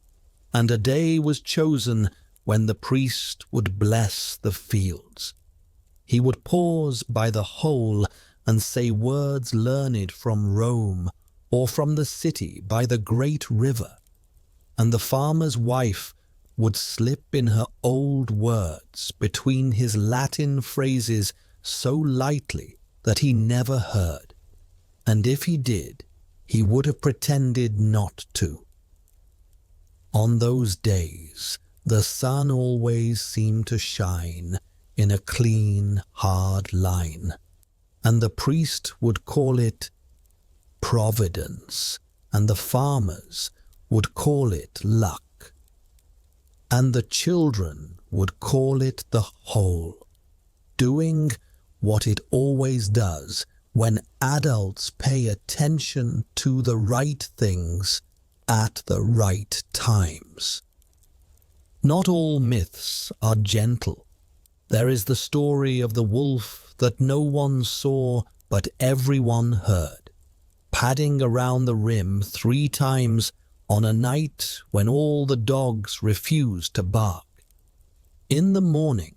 and a day was chosen when the priest would bless the fields. He would pause by the hole and say words learned from Rome or from the city by the great river, and the farmer's wife would slip in her old words between his Latin phrases so lightly that he never heard, and if he did, he would have pretended not to. On those days, the sun always seemed to shine in a clean, hard line, and the priest would call it providence, and the farmers would call it luck, and the children would call it the whole, doing what it always does when adults pay attention to the right things at the right times. Not all myths are gentle. There is the story of the wolf that no one saw but everyone heard, padding around the rim 3 times on a night when all the dogs refused to bark. In the morning,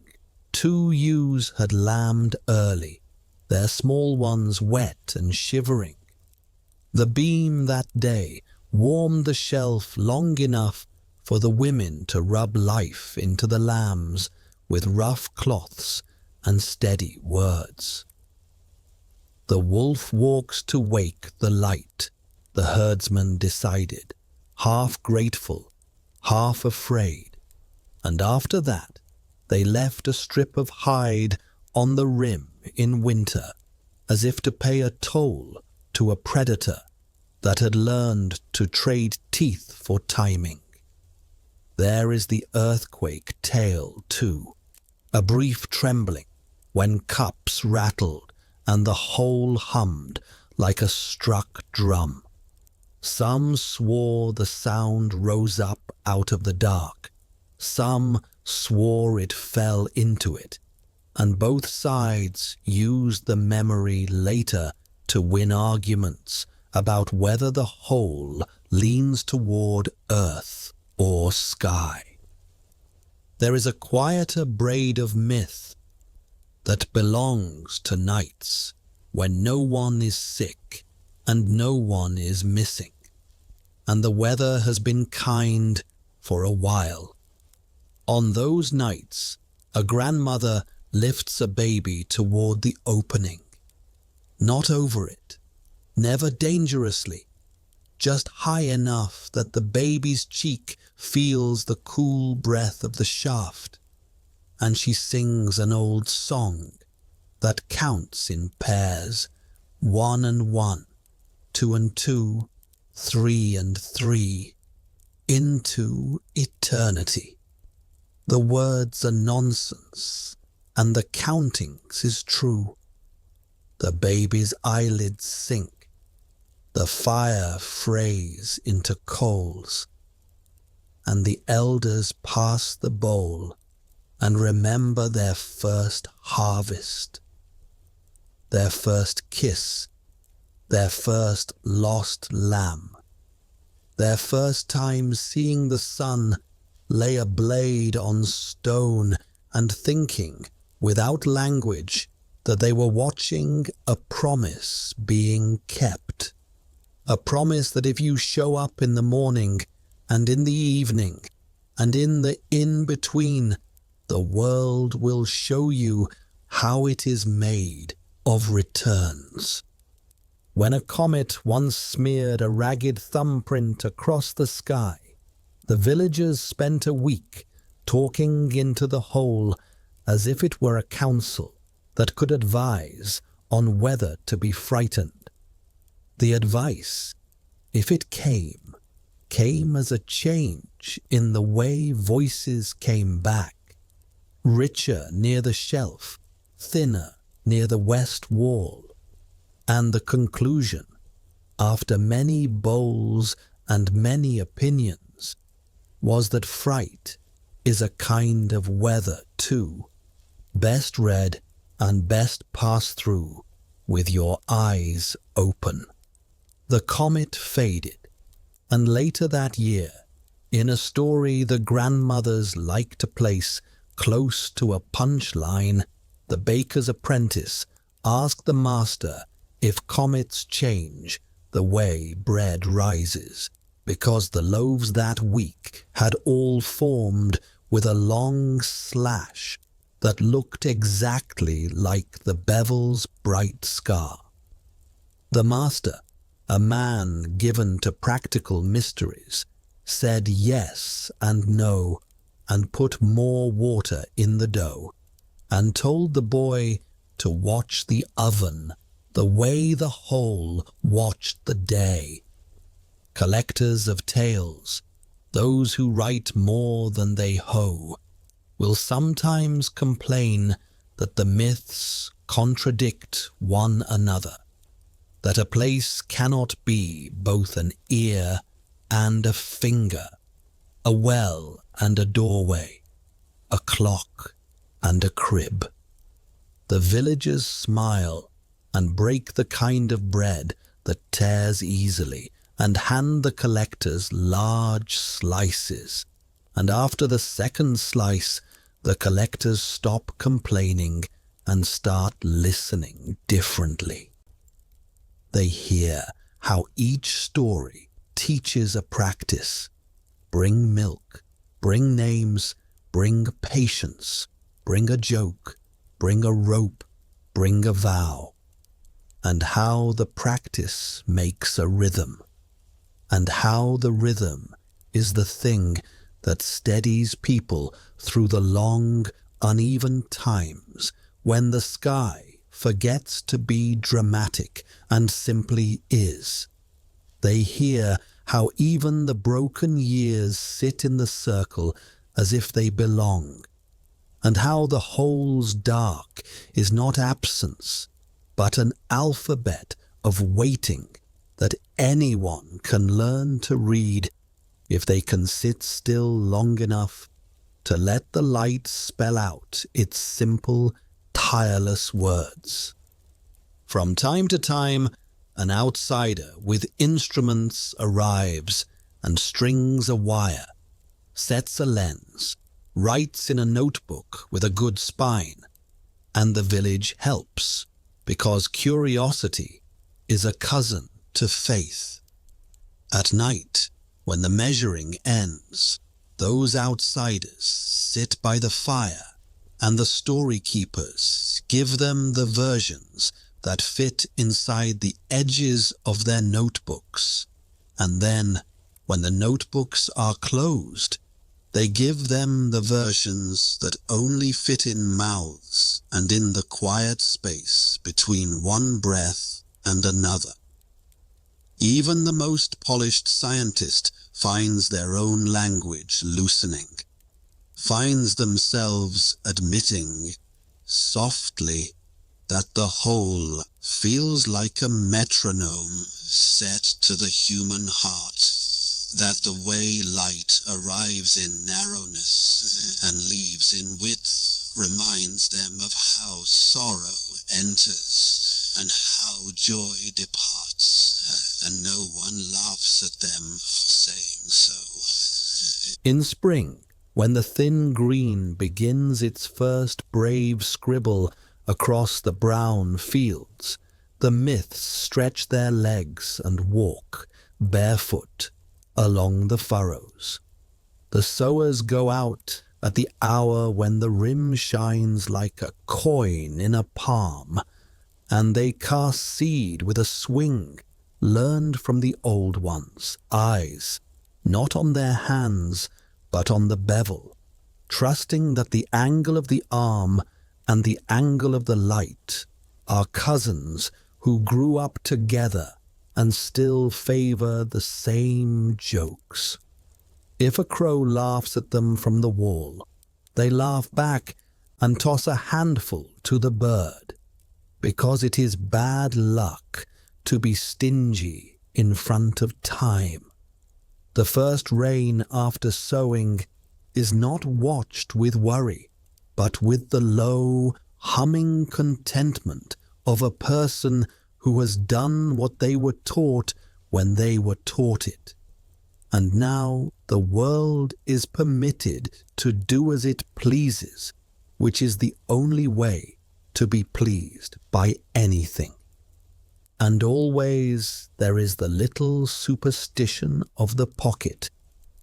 2 ewes had lambed early, their small ones wet and shivering. The beam that day warmed the shelf long enough for the women to rub life into the lambs with rough cloths and steady words. The wolf walks to wake the light, the herdsman decided, half grateful, half afraid, and after that they left a strip of hide on the rim in winter, as if to pay a toll to a predator that had learned to trade teeth for timing. There is the earthquake tale too, a brief trembling when cups rattled and the whole hummed like a struck drum. Some swore the sound rose up out of the dark, some swore it fell into it, and both sides used the memory later to win arguments about whether the whole leans toward earth or sky. There is a quieter braid of myth that belongs to nights when no one is sick and no one is missing, and the weather has been kind for a while. On those nights, a grandmother lifts a baby toward the opening, not over it, never dangerously, just high enough that the baby's cheek feels the cool breath of the shaft, and she sings an old song that counts in pairs, 1 and 1, 2 and 2, 3 and 3, into eternity. The words are nonsense, and the countings is true. The baby's eyelids sink, the fire frays into coals, and the elders pass the bowl and remember their first harvest, their first kiss, their first lost lamb, their first time seeing the sun lay a blade on stone and thinking, without language, that they were watching a promise being kept. A promise that if you show up in the morning and in the evening and in the in-between, The world will show you how it is made of returns. When a comet once smeared a ragged thumbprint across the sky, the villagers spent a week talking into the hole as if it were a council that could advise on whether to be frightened. The advice, if it came as a change in the way voices came back, richer near the shelf, thinner near the west wall, and the conclusion, after many bowls and many opinions, was that fright is a kind of weather too, best read and best passed through with your eyes open. The comet faded, and later that year, in a story the grandmothers liked to place close to a punch line, the baker's apprentice asked the master if comets change the way bread rises, because the loaves that week had all formed with a long slash that looked exactly like the bevel's bright scar. The master, a man given to practical mysteries, said yes and no and put more water in the dough, and told the boy to watch the oven the way the hole watched the day. Collectors of tales, those who write more than they hoe, will sometimes complain that the myths contradict one another, that a place cannot be both an ear and a finger, a well and a doorway, a clock and a crib. The villagers smile and break the kind of bread that tears easily, and hand the collectors large slices, and after the second slice, the collectors stop complaining and start listening differently. They hear how each story teaches a practice. Bring milk, bring names, bring patience, bring a joke, bring a rope, bring a vow, and how the practice makes a rhythm, and how the rhythm is the thing that steadies people through the long, uneven times when the sky forgets to be dramatic and simply is. They hear how even the broken years sit in the circle as if they belong, and how the hole's dark is not absence, but an alphabet of waiting that anyone can learn to read if they can sit still long enough to let the light spell out its simple, tireless words. From time to time, an outsider with instruments arrives and strings a wire, sets a lens, writes in a notebook with a good spine, and the village helps, because curiosity is a cousin to faith. At night, when the measuring ends, those outsiders sit by the fire, and the story keepers give them the versions that fit inside the edges of their notebooks, and then, when the notebooks are closed, they give them the versions that only fit in mouths and in the quiet space between one breath and another. Even the most polished scientist finds their own language loosening, finds themselves admitting, softly, that the whole feels like a metronome set to the human heart, that the way light arrives in narrowness and leaves in width reminds them of how sorrow enters and how joy departs, and no one laughs at them for saying so. In spring, when the thin green begins its first brave scribble across the brown fields, the myths stretch their legs and walk, barefoot, along the furrows. The sowers go out at the hour when the rim shines like a coin in a palm, and they cast seed with a swing learned from the old ones' eyes, not on their hands, but on the bevel, trusting that the angle of the arm and the angle of the light are cousins who grew up together and still favor the same jokes. If a crow laughs at them from the wall, they laugh back and toss a handful to the bird, because it is bad luck to be stingy in front of time. The first rain after sowing is not watched with worry, but with the low, humming contentment of a person who has done what they were taught when they were taught it. And now the world is permitted to do as it pleases, which is the only way to be pleased by anything. And always there is the little superstition of the pocket,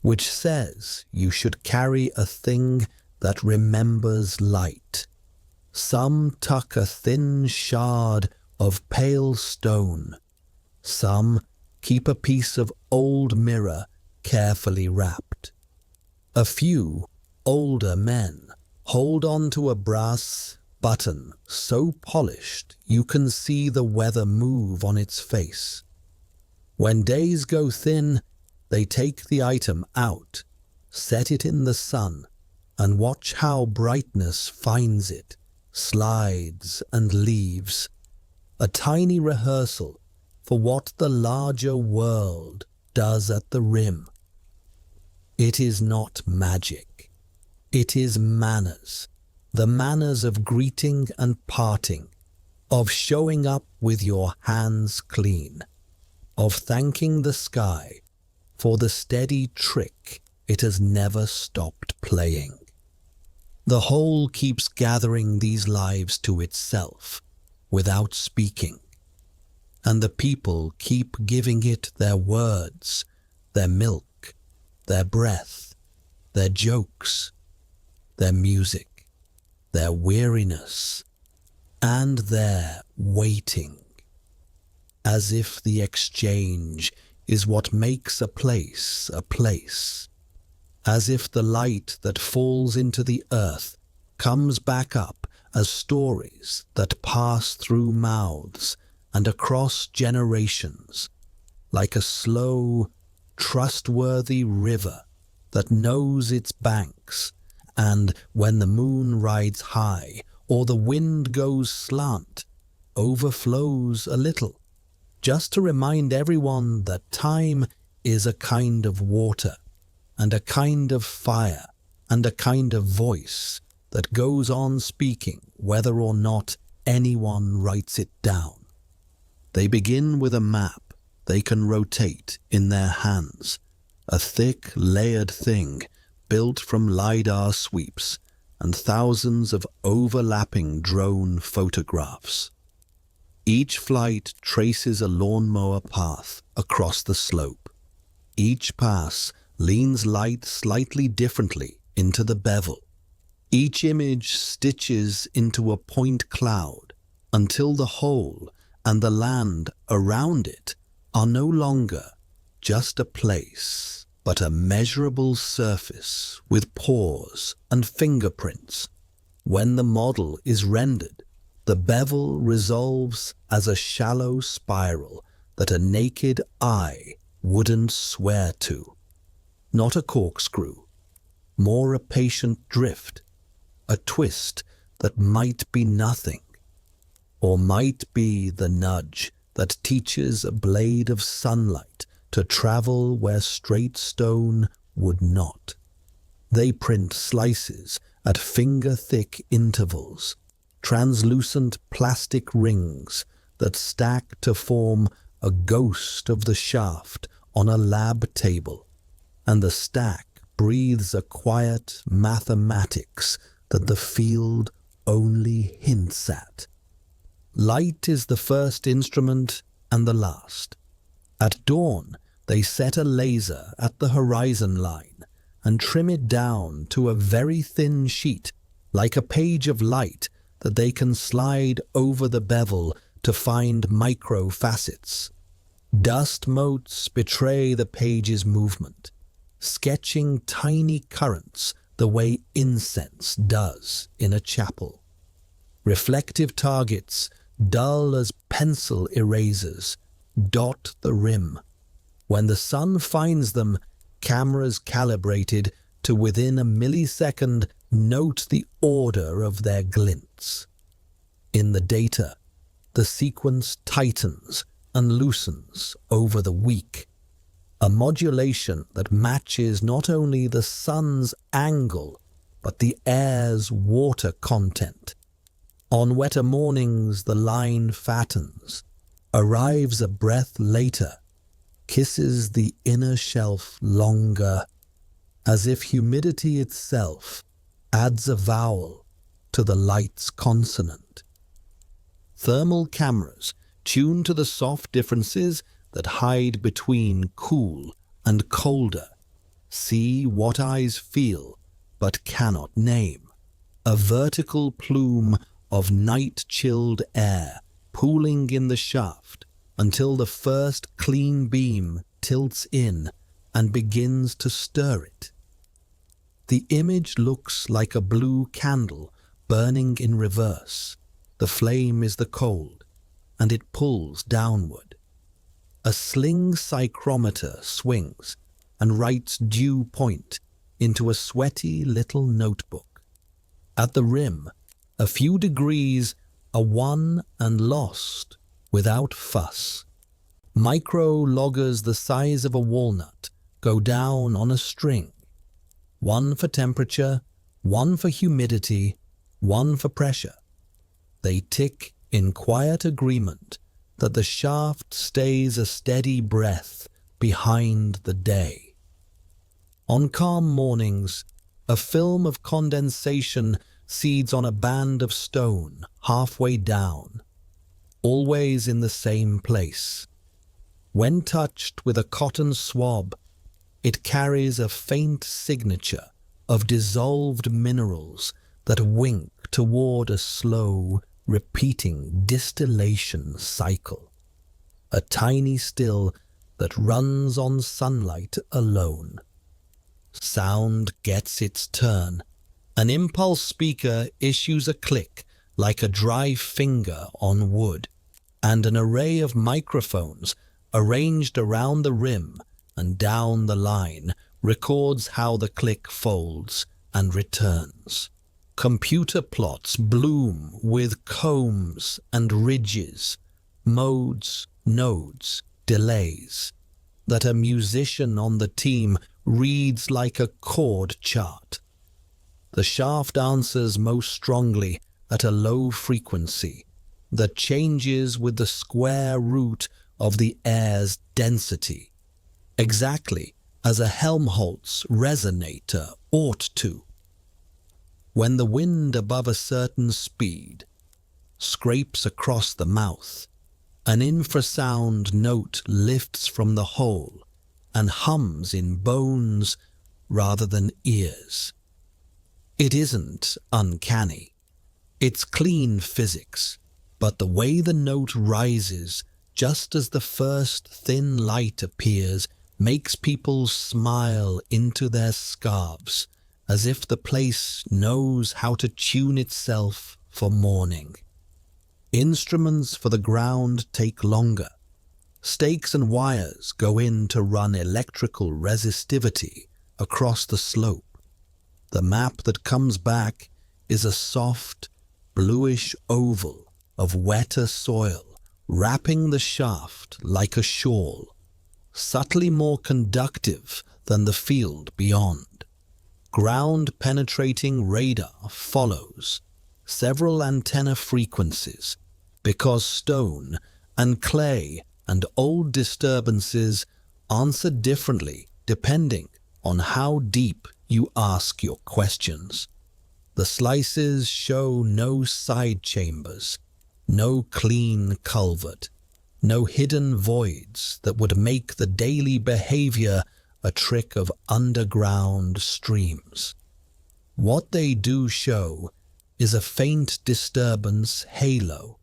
which says you should carry a thing that remembers light. Some tuck a thin shard of pale stone. Some keep a piece of old mirror carefully wrapped. A few older men hold on to a brass button so polished you can see the weather move on its face. When days go thin, they take the item out, set it in the sun, and watch how brightness finds it, slides and leaves. A tiny rehearsal for what the larger world does at the rim. It is not magic. It is manners. The manners of greeting and parting, of showing up with your hands clean, of thanking the sky for the steady trick it has never stopped playing. The whole keeps gathering these lives to itself without speaking, and the people keep giving it their words, their milk, their breath, their jokes, their music, their weariness, and their waiting, as if the exchange is what makes a place, as if the light that falls into the earth comes back up as stories that pass through mouths and across generations, like a slow, trustworthy river that knows its banks, and when the moon rides high or the wind goes slant, overflows a little, just to remind everyone that time is a kind of water, and a kind of fire, and a kind of voice that goes on speaking whether or not anyone writes it down. They begin with a map they can rotate in their hands, a thick, layered thing built from LiDAR sweeps and thousands of overlapping drone photographs. Each flight traces a lawnmower path across the slope. Each pass leans light slightly differently into the bevel. Each image stitches into a point cloud until the whole and the land around it are no longer just a place, but a measurable surface with pores and fingerprints. When the model is rendered, the bevel resolves as a shallow spiral that a naked eye wouldn't swear to. Not a corkscrew, more a patient drift, a twist that might be nothing, or might be the nudge that teaches a blade of sunlight to travel where straight stone would not. They print slices at finger-thick intervals, translucent plastic rings that stack to form a ghost of the shaft on a lab table, and the stack breathes a quiet mathematics that the field only hints at. Light is the first instrument and the last. At dawn, they set a laser at the horizon line and trim it down to a very thin sheet, like a page of light that they can slide over the bevel to find micro facets. Dust motes betray the page's movement, sketching tiny currents the way incense does in a chapel. Reflective targets, dull as pencil erasers, dot the rim. When the sun finds them, cameras calibrated to within a millisecond note the order of their glints. In the data, the sequence tightens and loosens over the week, a modulation that matches not only the sun's angle but the air's water content. On wetter mornings, the line fattens, arrives a breath later, kisses the inner shelf longer, as if humidity itself adds a vowel to the light's consonant. Thermal cameras, tuned to the soft differences that hide between cool and colder, see what eyes feel but cannot name, a vertical plume of night-chilled air pooling in the shaft until the first clean beam tilts in and begins to stir it. The image looks like a blue candle burning in reverse. The flame is the cold, and it pulls downward. A sling psychrometer swings and writes dew point into a sweaty little notebook. At the rim, a few degrees are won and lost without fuss. Micro loggers the size of a walnut go down on a string. One for temperature, one for humidity, one for pressure. They tick in quiet agreement that the shaft stays a steady breath behind the day. On calm mornings, a film of condensation seeds on a band of stone halfway down, always in the same place. When touched with a cotton swab, it carries a faint signature of dissolved minerals that wink toward a slow, repeating distillation cycle. A tiny still that runs on sunlight alone. Sound gets its turn. An impulse speaker issues a click like a dry finger on wood, and an array of microphones arranged around the rim and down the line records how the click folds and returns. Computer plots bloom with combs and ridges, modes, nodes, delays, that a musician on the team reads like a chord chart. The shaft answers most strongly at a low frequency that changes with the square root of the air's density, exactly as a Helmholtz resonator ought to. When the wind above a certain speed scrapes across the mouth, an infrasound note lifts from the hole and hums in bones rather than ears. It isn't uncanny. It's clean physics, but the way the note rises just as the first thin light appears makes people smile into their scarves, as if the place knows how to tune itself for morning. Instruments for the ground take longer. Stakes and wires go in to run electrical resistivity across the slope. The map that comes back is a soft, bluish oval of wetter soil wrapping the shaft like a shawl, subtly more conductive than the field beyond. Ground-penetrating radar follows, several antenna frequencies, because stone and clay and old disturbances answer differently depending on how deep you ask your questions. The slices show no side chambers, no clean culvert, no hidden voids that would make the daily behavior a trick of underground streams. What they do show is a faint disturbance halo,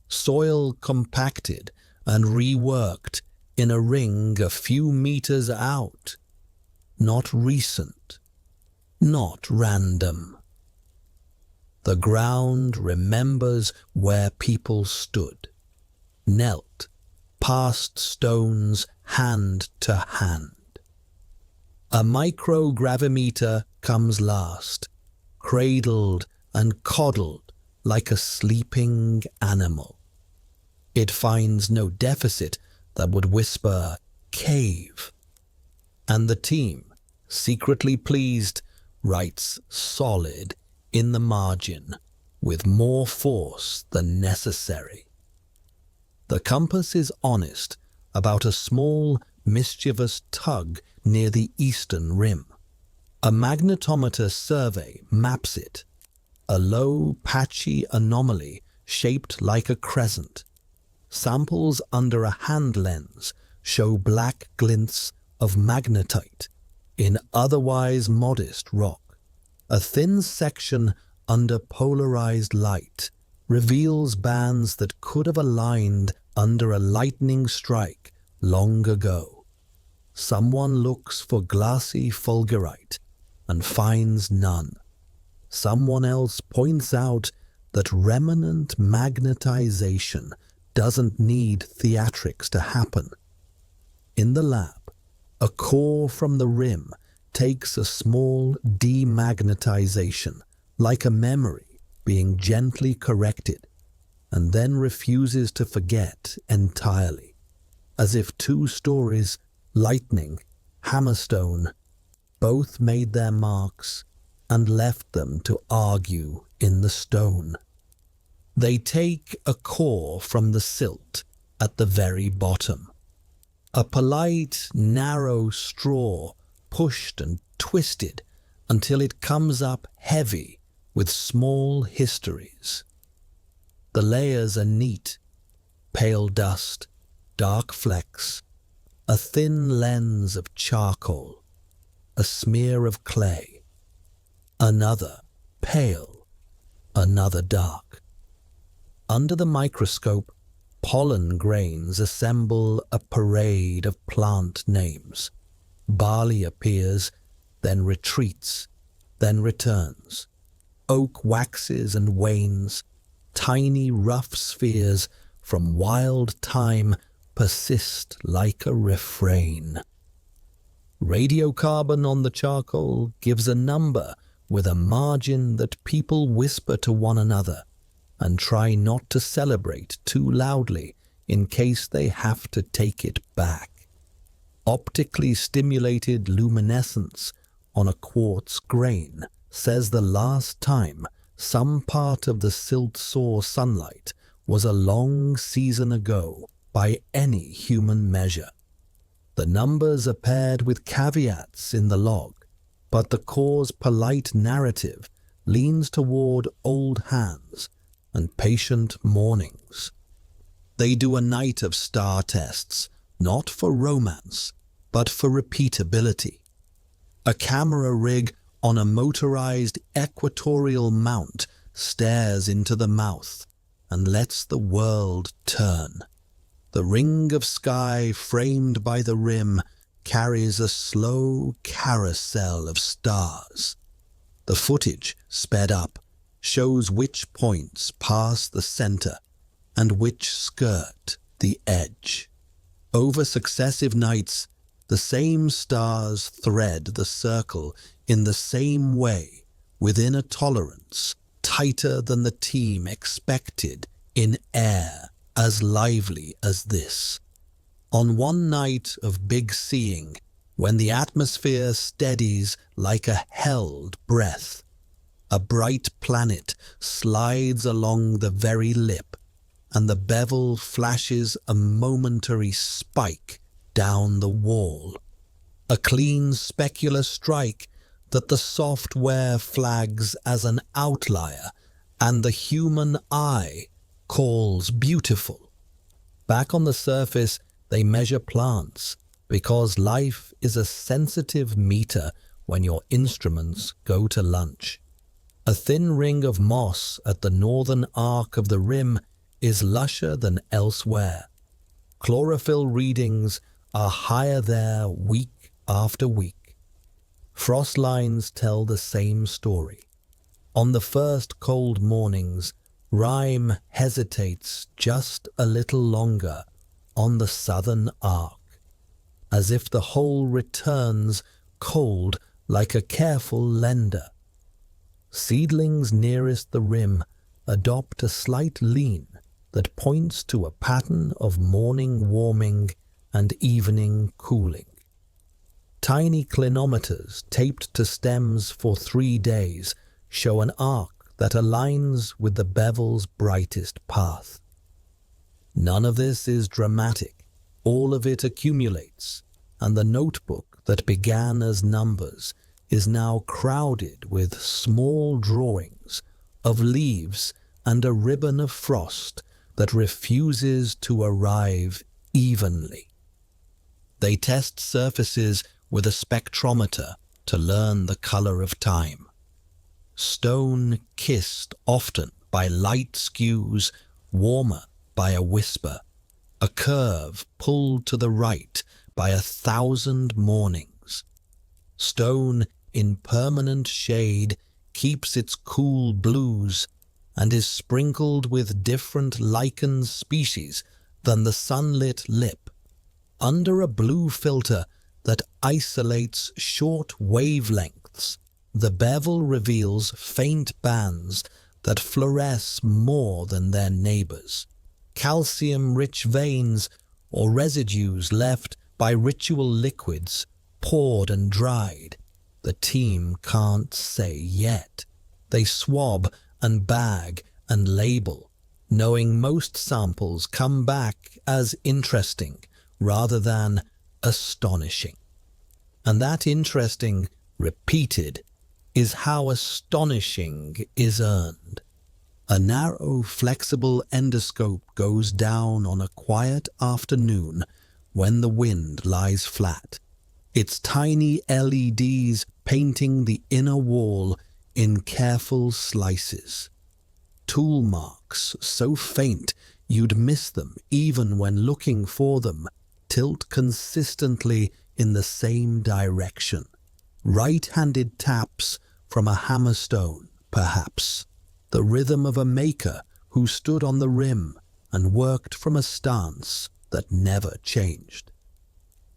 soil compacted and reworked in a ring a few meters out. Not recent, not random. The ground remembers where people stood, knelt, passed stones hand to hand. A microgravimeter comes last, cradled and coddled like a sleeping animal. It finds no deficit that would whisper, "cave." And the team, secretly pleased, writes solid in the margin with more force than necessary. The compass is honest about a small, mischievous tug near the eastern rim. A magnetometer survey maps it, a low, patchy anomaly shaped like a crescent. Samples under a hand lens show black glints of magnetite in otherwise modest rock. A thin section under polarized light reveals bands that could have aligned under a lightning strike long ago. Someone looks for glassy fulgurite and finds none. Someone else points out that remnant magnetization doesn't need theatrics to happen. In the lab, a core from the rim takes a small demagnetization, like a memory being gently corrected, and then refuses to forget entirely, as if two stories, lightning, hammerstone, both made their marks and left them to argue in the stone. They take a core from the silt at the very bottom, a polite, narrow straw pushed and twisted until it comes up heavy with small histories. The layers are neat, pale dust, dark flecks, a thin lens of charcoal, a smear of clay, another pale, another dark. Under the microscope, pollen grains assemble a parade of plant names. Barley appears, then retreats, then returns. Oak waxes and wanes. Tiny rough spheres from wild time persist like a refrain. Radiocarbon on the charcoal gives a number with a margin that people whisper to one another and try not to celebrate too loudly in case they have to take it back. Optically stimulated luminescence on a quartz grain says the last time some part of the silt saw sunlight was a long season ago by any human measure. The numbers are paired with caveats in the log, but the core's polite narrative leans toward old hands and patient mornings. They do a night of star tests, not for romance, but for repeatability. A camera rig on a motorized equatorial mount stares into the mouth and lets the world turn. The ring of sky framed by the rim carries a slow carousel of stars. The footage, sped up, shows which points pass the center and which skirt the edge. Over successive nights, the same stars thread the circle in the same way within a tolerance tighter than the team expected in air as lively as this. On one night of big seeing, when the atmosphere steadies like a held breath, a bright planet slides along the very lip, and the bevel flashes a momentary spike down the wall. A clean specular strike that the software flags as an outlier and the human eye calls beautiful. Back on the surface, they measure plants, because life is a sensitive meter when your instruments go to lunch. A thin ring of moss at the northern arc of the rim is lusher than elsewhere. Chlorophyll readings are higher there week after week. Frost lines tell the same story. On the first cold mornings, rime hesitates just a little longer on the southern arc, as if the whole returns cold like a careful lender. Seedlings nearest the rim adopt a slight lean that points to a pattern of morning warming and evening cooling. Tiny clinometers taped to stems for 3 days show an arc that aligns with the bevel's brightest path. None of this is dramatic. All of it accumulates, and the notebook that began as numbers is now crowded with small drawings of leaves and a ribbon of frost that refuses to arrive evenly. They test surfaces with a spectrometer to learn the color of time. Stone kissed often by light skews, warmer by a whisper, a curve pulled to the right by 1,000 mornings. Stone in permanent shade keeps its cool blues and is sprinkled with different lichen species than the sunlit lip, under a blue filter that isolates short wavelengths. The bevel reveals faint bands that fluoresce more than their neighbors, calcium-rich veins or residues left by ritual liquids poured and dried. The team can't say yet. They swab and bag and label, knowing most samples come back as interesting rather than astonishing. And that interesting, repeated, is how astonishing is earned. A narrow, flexible endoscope goes down on a quiet afternoon when the wind lies flat, its tiny LEDs painting the inner wall in careful slices. Tool marks so faint you'd miss them even when looking for them tilt consistently in the same direction. Right-handed taps from a hammerstone, perhaps. The rhythm of a maker who stood on the rim and worked from a stance that never changed.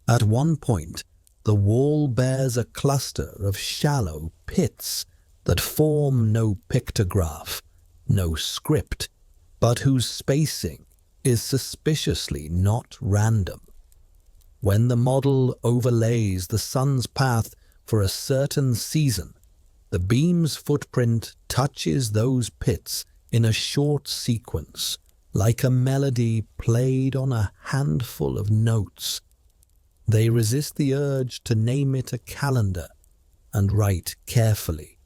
At one point, the wall bears a cluster of shallow pits that form no pictograph, no script, but whose spacing is suspiciously not random. When the model overlays the sun's path for a certain season, the beam's footprint touches those pits in a short sequence, like a melody played on a handful of notes. They resist the urge to name it a calendar and write carefully.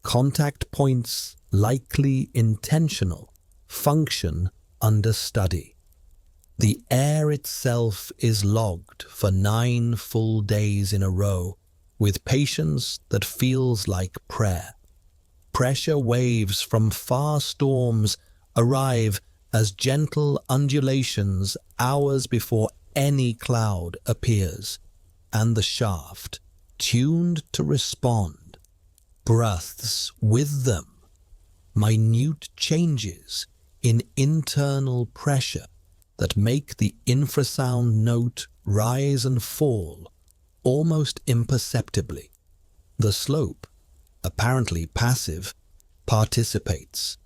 Contact points, likely intentional, function under study. The air itself is logged for 9 full days in a row, with patience that feels like prayer. Pressure waves from far storms arrive as gentle undulations hours before any cloud appears, and the shaft, tuned to respond, breathes with them. Minute changes in internal pressure that make the infrasound note rise and fall almost imperceptibly. The slope, apparently passive, participates.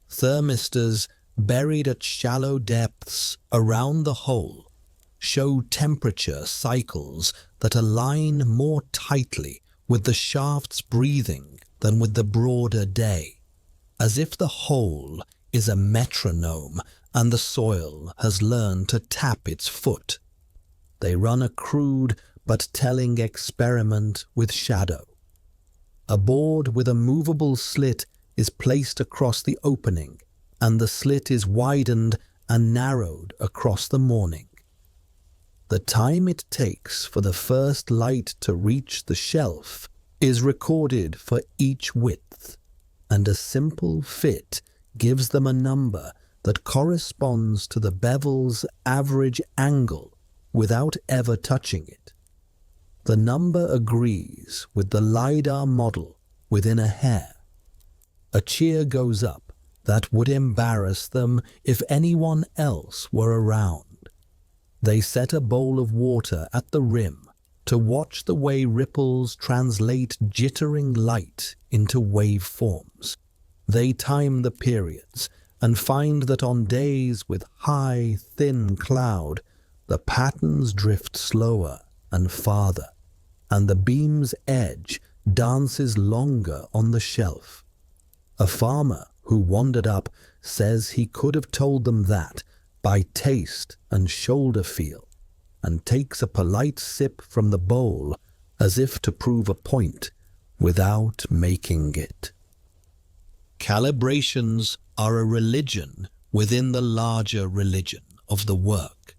Thermistors buried at shallow depths around the hole show temperature cycles that align more tightly with the shaft's breathing than with the broader day, as if the hole is a metronome and the soil has learned to tap its foot. They run a crude but telling experiment with shadow. A board with a movable slit is placed across the opening, and the slit is widened and narrowed across the morning. The time it takes for the first light to reach the shelf is recorded for each width, and a simple fit gives them a number that corresponds to the bevel's average angle without ever touching it. The number agrees with the LiDAR model within a hair. A cheer goes up that would embarrass them if anyone else were around. They set a bowl of water at the rim to watch the way ripples translate jittering light into waveforms. They time the periods and find that on days with high, thin cloud, the patterns drift slower and farther, and the beam's edge dances longer on the shelf. A farmer who wandered up says he could have told them that by taste and shoulder feel, and takes a polite sip from the bowl as if to prove a point without making it. Calibrations are a religion within the larger religion of the work.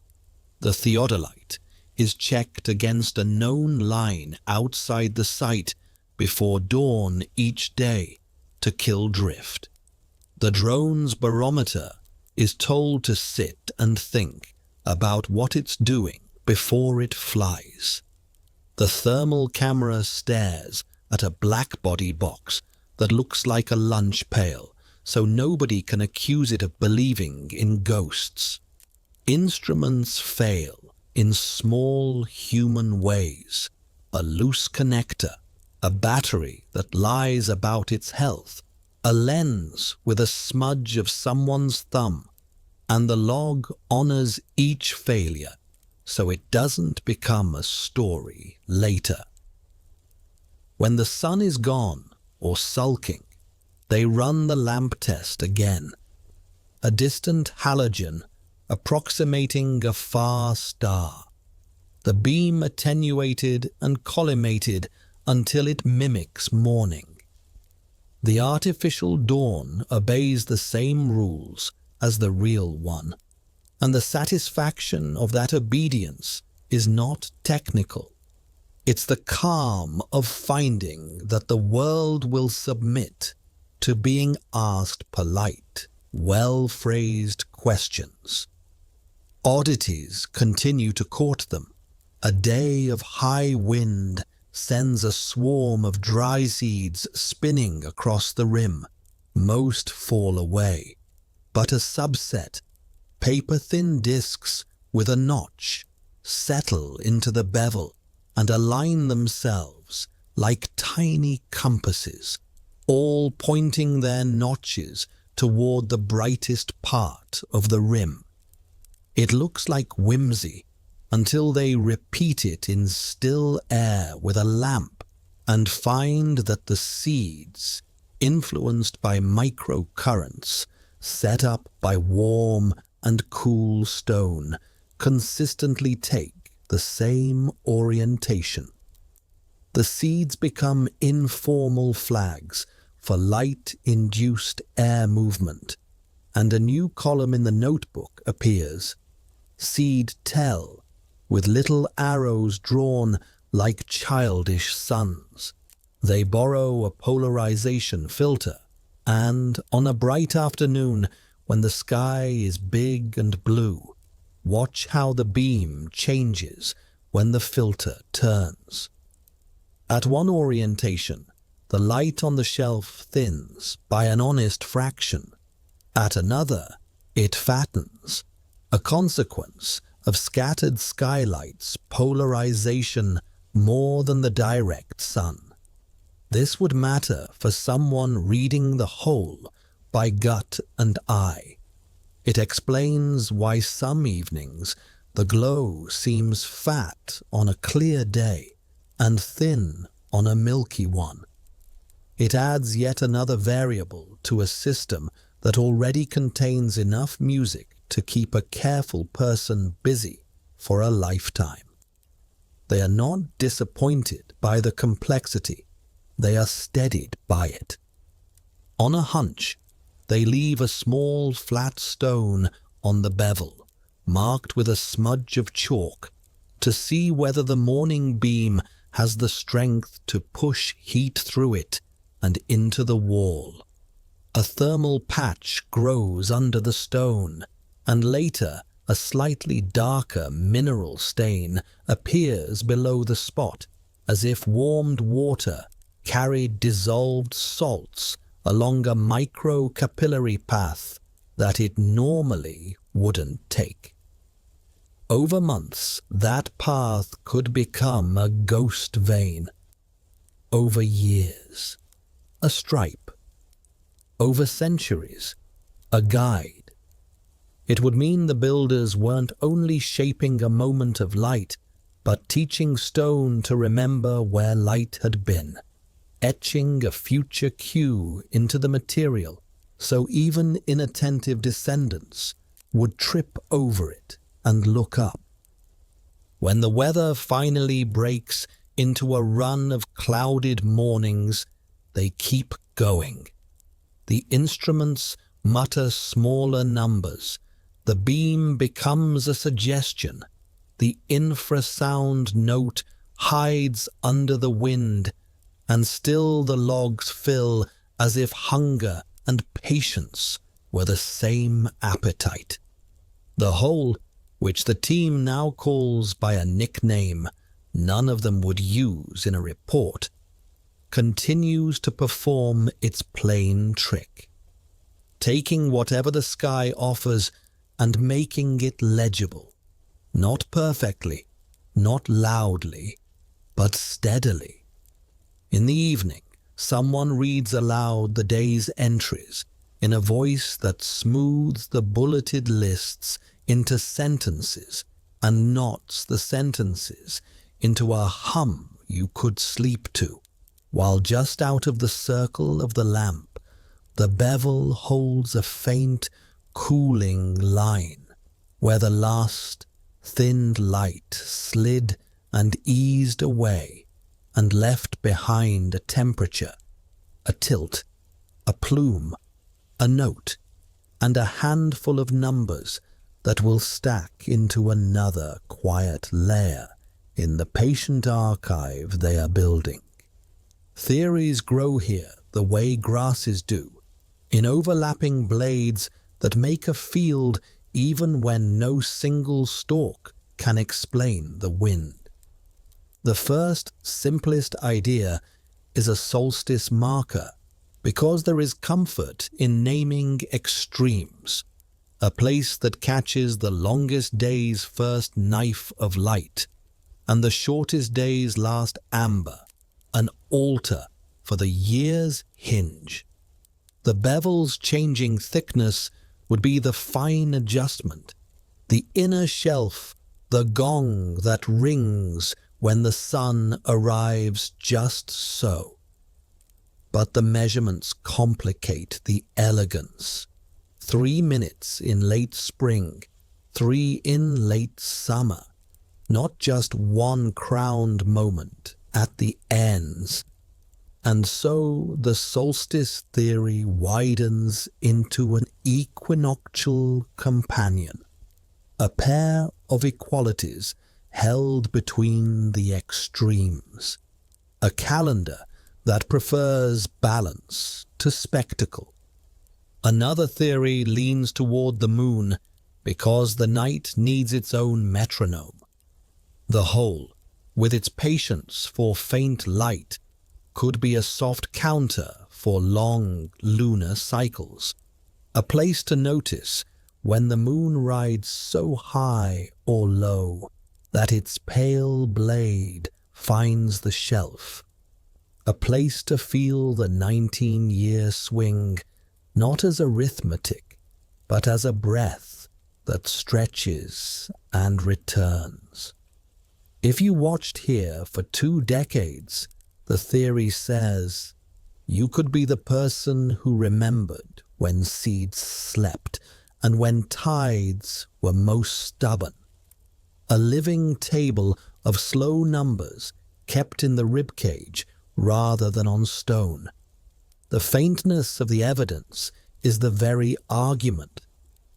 The theodolite is checked against a known line outside the site before dawn each day to kill drift. The drone's barometer is told to sit and think about what it's doing before it flies. The thermal camera stares at a black body box that looks like a lunch pail, so nobody can accuse it of believing in ghosts. Instruments fail in small human ways. A loose connector, a battery that lies about its health, a lens with a smudge of someone's thumb, and the log honors each failure so it doesn't become a story later. When the sun is gone or sulking, they run the lamp test again. A distant halogen approximating a far star. The beam attenuated and collimated until it mimics morning. The artificial dawn obeys the same rules as the real one, and the satisfaction of that obedience is not technical. It's the calm of finding that the world will submit to being asked polite, well-phrased questions. Oddities continue to court them. A day of high wind sends a swarm of dry seeds spinning across the rim. Most fall away, but a subset, paper-thin discs with a notch, settle into the bevel and align themselves like tiny compasses, all pointing their notches toward the brightest part of the rim. It looks like whimsy until they repeat it in still air with a lamp and find that the seeds, influenced by microcurrents set up by warm and cool stone, consistently take the same orientation. The seeds become informal flags for light-induced air movement, and a new column in the notebook appears. Seed tell, with little arrows drawn like childish suns. They borrow a polarization filter, and on a bright afternoon, when the sky is big and blue, watch how the beam changes when the filter turns. At one orientation, the light on the shelf thins by an honest fraction. At another, it fattens, a consequence of scattered skylight's polarization more than the direct sun. This would matter for someone reading the whole by gut and eye. It explains why some evenings the glow seems fat on a clear day and thin on a milky one. It adds yet another variable to a system that already contains enough music to keep a careful person busy for a lifetime. They are not disappointed by the complexity, they are steadied by it. On a hunch, they leave a small flat stone on the bevel, marked with a smudge of chalk, to see whether the morning beam has the strength to push heat through it and into the wall. A thermal patch grows under the stone, and later a slightly darker mineral stain appears below the spot, as if warmed water carried dissolved salts along a micro-capillary path that it normally wouldn't take. Over months, that path could become a ghost vein. Over years, a stripe. Over centuries, a guide. It would mean the builders weren't only shaping a moment of light, but teaching stone to remember where light had been, etching a future cue into the material, so even inattentive descendants would trip over it and look up. When the weather finally breaks into a run of clouded mornings, they keep going. The instruments mutter smaller numbers. The beam becomes a suggestion. The infrasound note hides under the wind, and still the logs fill as if hunger and patience were the same appetite. The whole, which the team now calls by a nickname none of them would use in a report, continues to perform its plain trick, taking whatever the sky offers and making it legible, not perfectly, not loudly, but steadily. In the evening, someone reads aloud the day's entries in a voice that smooths the bulleted lists into sentences and knots the sentences into a hum you could sleep to, while just out of the circle of the lamp, the bevel holds a faint, cooling line, where the last thinned light slid and eased away and left behind a temperature, a tilt, a plume, a note, and a handful of numbers that will stack into another quiet layer in the patient archive they are building. Theories grow here the way grasses do, in overlapping blades that make a field even when no single stalk can explain the wind. The first, simplest idea is a solstice marker, because there is comfort in naming extremes, a place that catches the longest day's first knife of light, and the shortest day's last amber, an altar for the year's hinge. The bevel's changing thickness would be the fine adjustment, the inner shelf, the gong that rings when the sun arrives just so. But the measurements complicate the elegance. 3 minutes in late spring, 3 in late summer, not just one crowned moment at the ends. And so the solstice theory widens into an equinoctial companion, a pair of equalities held between the extremes, a calendar that prefers balance to spectacle. Another theory leans toward the moon because the night needs its own metronome. The whole, with its patience for faint light, could be a soft counter for long lunar cycles, a place to notice when the moon rides so high or low that its pale blade finds the shelf, a place to feel the 19-year swing, not as arithmetic, but as a breath that stretches and returns. If you watched here for 2 decades, the theory says, you could be the person who remembered when seeds slept and when tides were most stubborn. A living table of slow numbers kept in the ribcage rather than on stone. The faintness of the evidence is the very argument,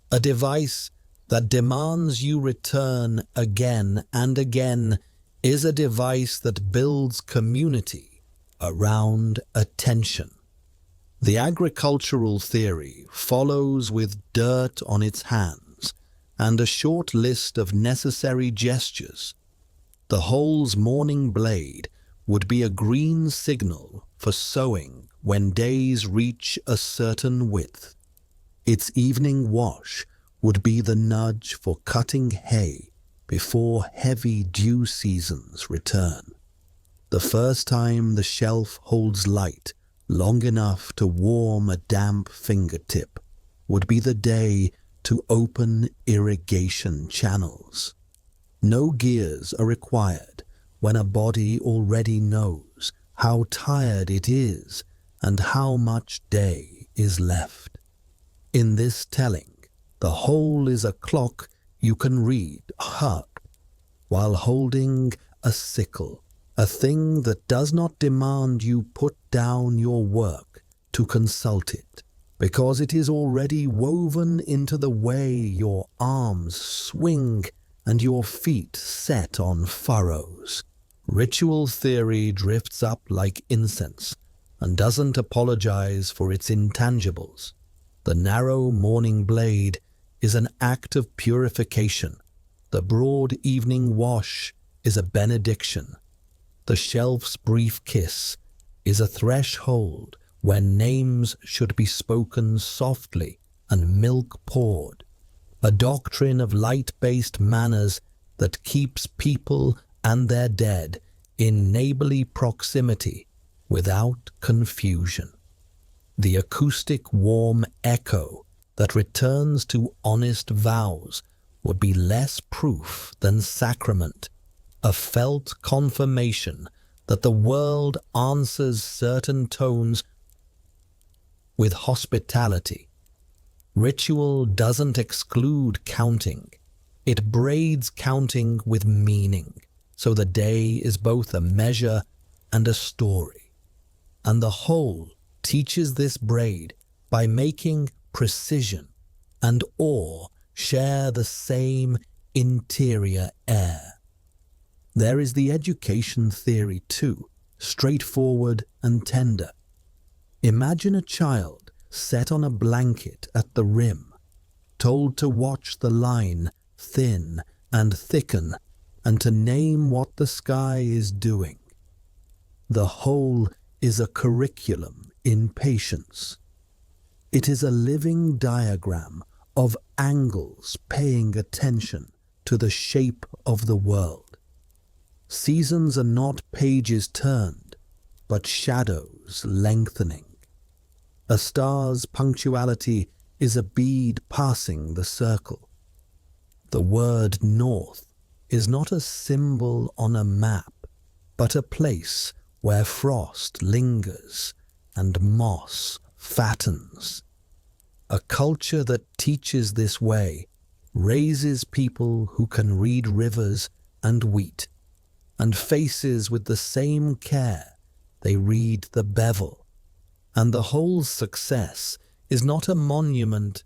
a device that demands you return again and again is a device that builds community around attention. The agricultural theory follows with dirt on its hands and a short list of necessary gestures. The hole's morning blade would be a green signal for sowing when days reach a certain width. Its evening wash would be the nudge for cutting hay before heavy dew seasons return. The first time the shelf holds light long enough to warm a damp fingertip would be the day to open irrigation channels. No gears are required when a body already knows how tired it is and how much day is left. In this telling, the whole is a clock you can read while holding a sickle, a thing that does not demand you put down your work to consult it, because it is already woven into the way your arms swing and your feet set on furrows. Ritual theory drifts up like incense and doesn't apologize for its intangibles. The narrow morning blade is an act of purification. The broad evening wash is a benediction. The shelf's brief kiss is a threshold where names should be spoken softly and milk poured. A doctrine of light-based manners that keeps people and their dead in neighborly proximity without confusion. The acoustic warm echo that returns to honest vows would be less proof than sacrament, a felt confirmation that the world answers certain tones with hospitality. Ritual doesn't exclude counting. It braids counting with meaning, so the day is both a measure and a story. And the whole teaches this braid by making precision and awe share the same interior air. There is the education theory too, straightforward and tender. Imagine a child set on a blanket at the rim, told to watch the line thin and thicken and to name what the sky is doing. The whole is a curriculum in patience. It is a living diagram of angles paying attention to the shape of the world. Seasons are not pages turned, but shadows lengthening. A star's punctuality is a bead passing the circle. The word north is not a symbol on a map, but a place where frost lingers and moss fattens. A culture that teaches this way raises people who can read rivers and wheat, and faces with the same care they read the bevel. And the whole success is not a monument,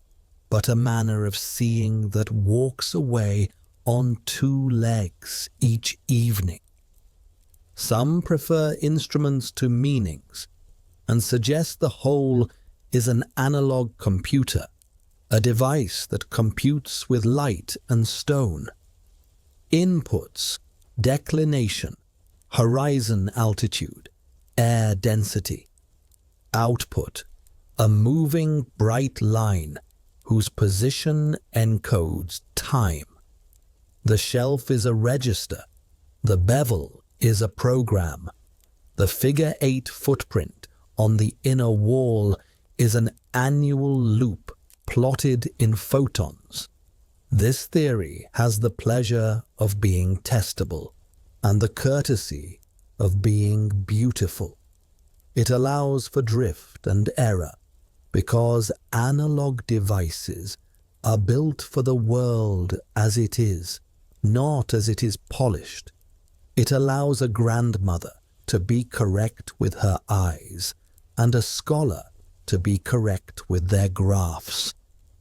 but a manner of seeing that walks away on two legs each evening. Some prefer instruments to meanings, and suggest the whole is an analog computer, a device that computes with light and stone. Inputs, declination, horizon altitude, air density. Output, a moving bright line whose position encodes time. The shelf is a register. The bevel is a program. The figure 8 footprint on the inner wall is an annual loop plotted in photons. This theory has the pleasure of being testable and the courtesy of being beautiful. It allows for drift and error because analog devices are built for the world as it is, not as it is polished. It allows a grandmother to be correct with her eyes and a scholar to be correct with their graphs,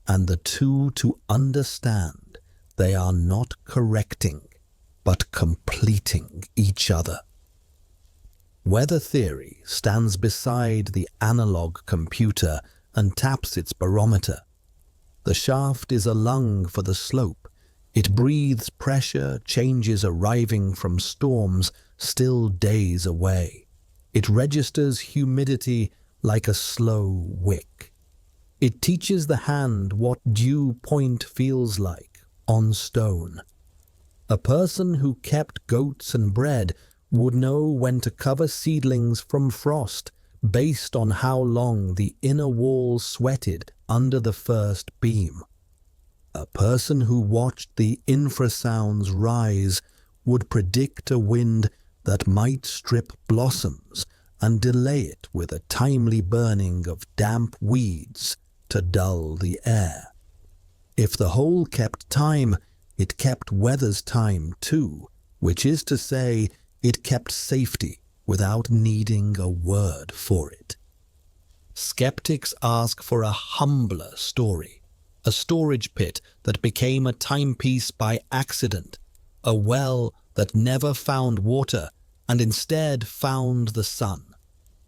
and the two to understand They are not correcting, but completing each other. Weather theory stands beside the analog computer and taps its barometer. The shaft is a lung for the slope. It breathes pressure changes arriving from storms still days away. It registers humidity like a slow wick. It teaches the hand what dew point feels like on stone. A person who kept goats and bread would know when to cover seedlings from frost based on how long the inner wall sweated under the first beam. A person who watched the infrasounds rise would predict a wind that might strip blossoms and delay it with a timely burning of damp weeds to dull the air. If the whole kept time, it kept weather's time too, which is to say, it kept safety without needing a word for it. Skeptics ask for a humbler story, a storage pit that became a timepiece by accident, a well that never found water and instead found the sun,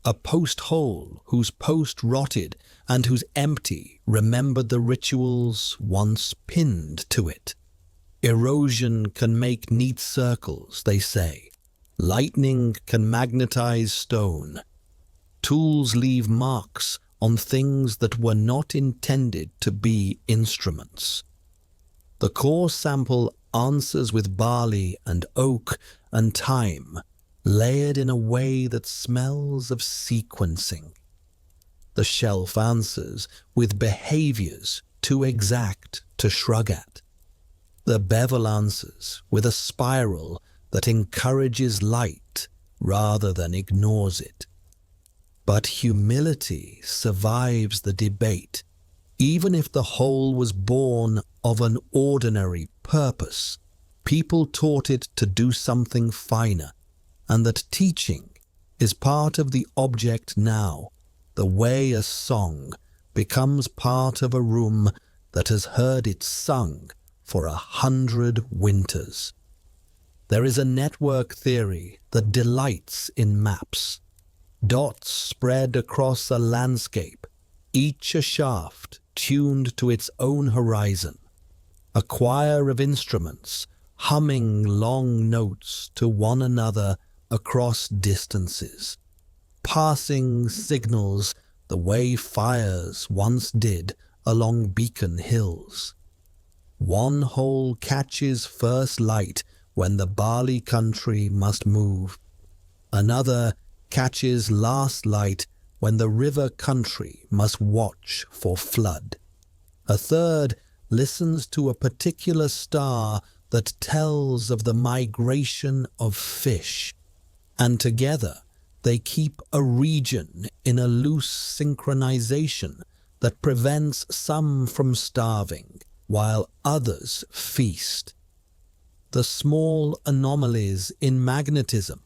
a post hole whose post rotted and whose empty remembered the rituals once pinned to it. Erosion can make neat circles, they say. Lightning can magnetize stone. Tools leave marks on things that were not intended to be instruments. The core sample answers with barley and oak and thyme, layered in a way that smells of sequencing. The shelf answers with behaviors too exact to shrug at. The bevel answers with a spiral that encourages light rather than ignores it. But humility survives the debate, even if the whole was born of an ordinary purpose. People taught it to do something finer, and that teaching is part of the object now, the way a song becomes part of a room that has heard it sung for 100 winters. There is a network theory that delights in maps. Dots spread across a landscape, each a shaft tuned to its own horizon. A choir of instruments humming long notes to one another across distances. Passing signals the way fires once did along Beacon Hills. One hole catches first light when the barley country must move. Another catches last light when the river country must watch for flood. A third listens to a particular star that tells of the migration of fish, and together they keep a region in a loose synchronization that prevents some from starving while others feast. The small anomalies in magnetism,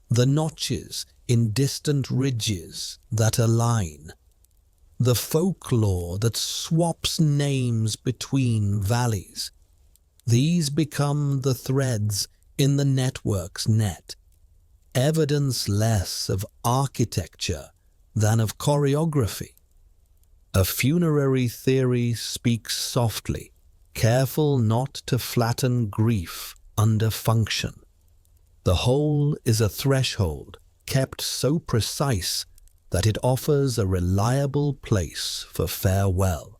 the notches in distant ridges that align, the folklore that swaps names between valleys, these become the threads in the network's net, evidence less of architecture than of choreography. A funerary theory speaks softly, careful not to flatten grief under function. The whole is a threshold kept so precise that it offers a reliable place for farewell.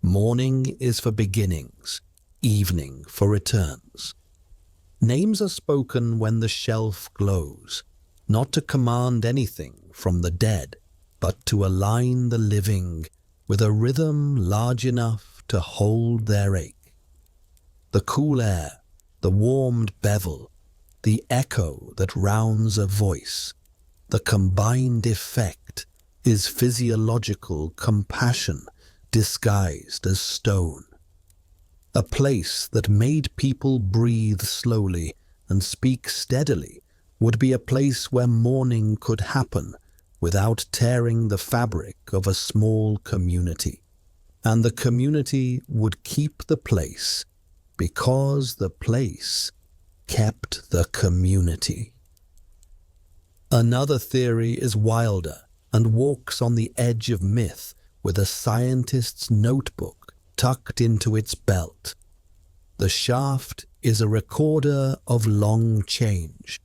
Morning is for beginnings, evening for returns. Names are spoken when the shelf glows, not to command anything from the dead, but to align the living with a rhythm large enough to hold their ache. The cool air, the warmed bevel, the echo that rounds a voice, the combined effect is physiological compassion disguised as stone. A place that made people breathe slowly and speak steadily would be a place where mourning could happen without tearing the fabric of a small community. And the community would keep the place because the place kept the community. Another theory is wilder and walks on the edge of myth with a scientist's notebook tucked into its belt. The shaft is a recorder of long change,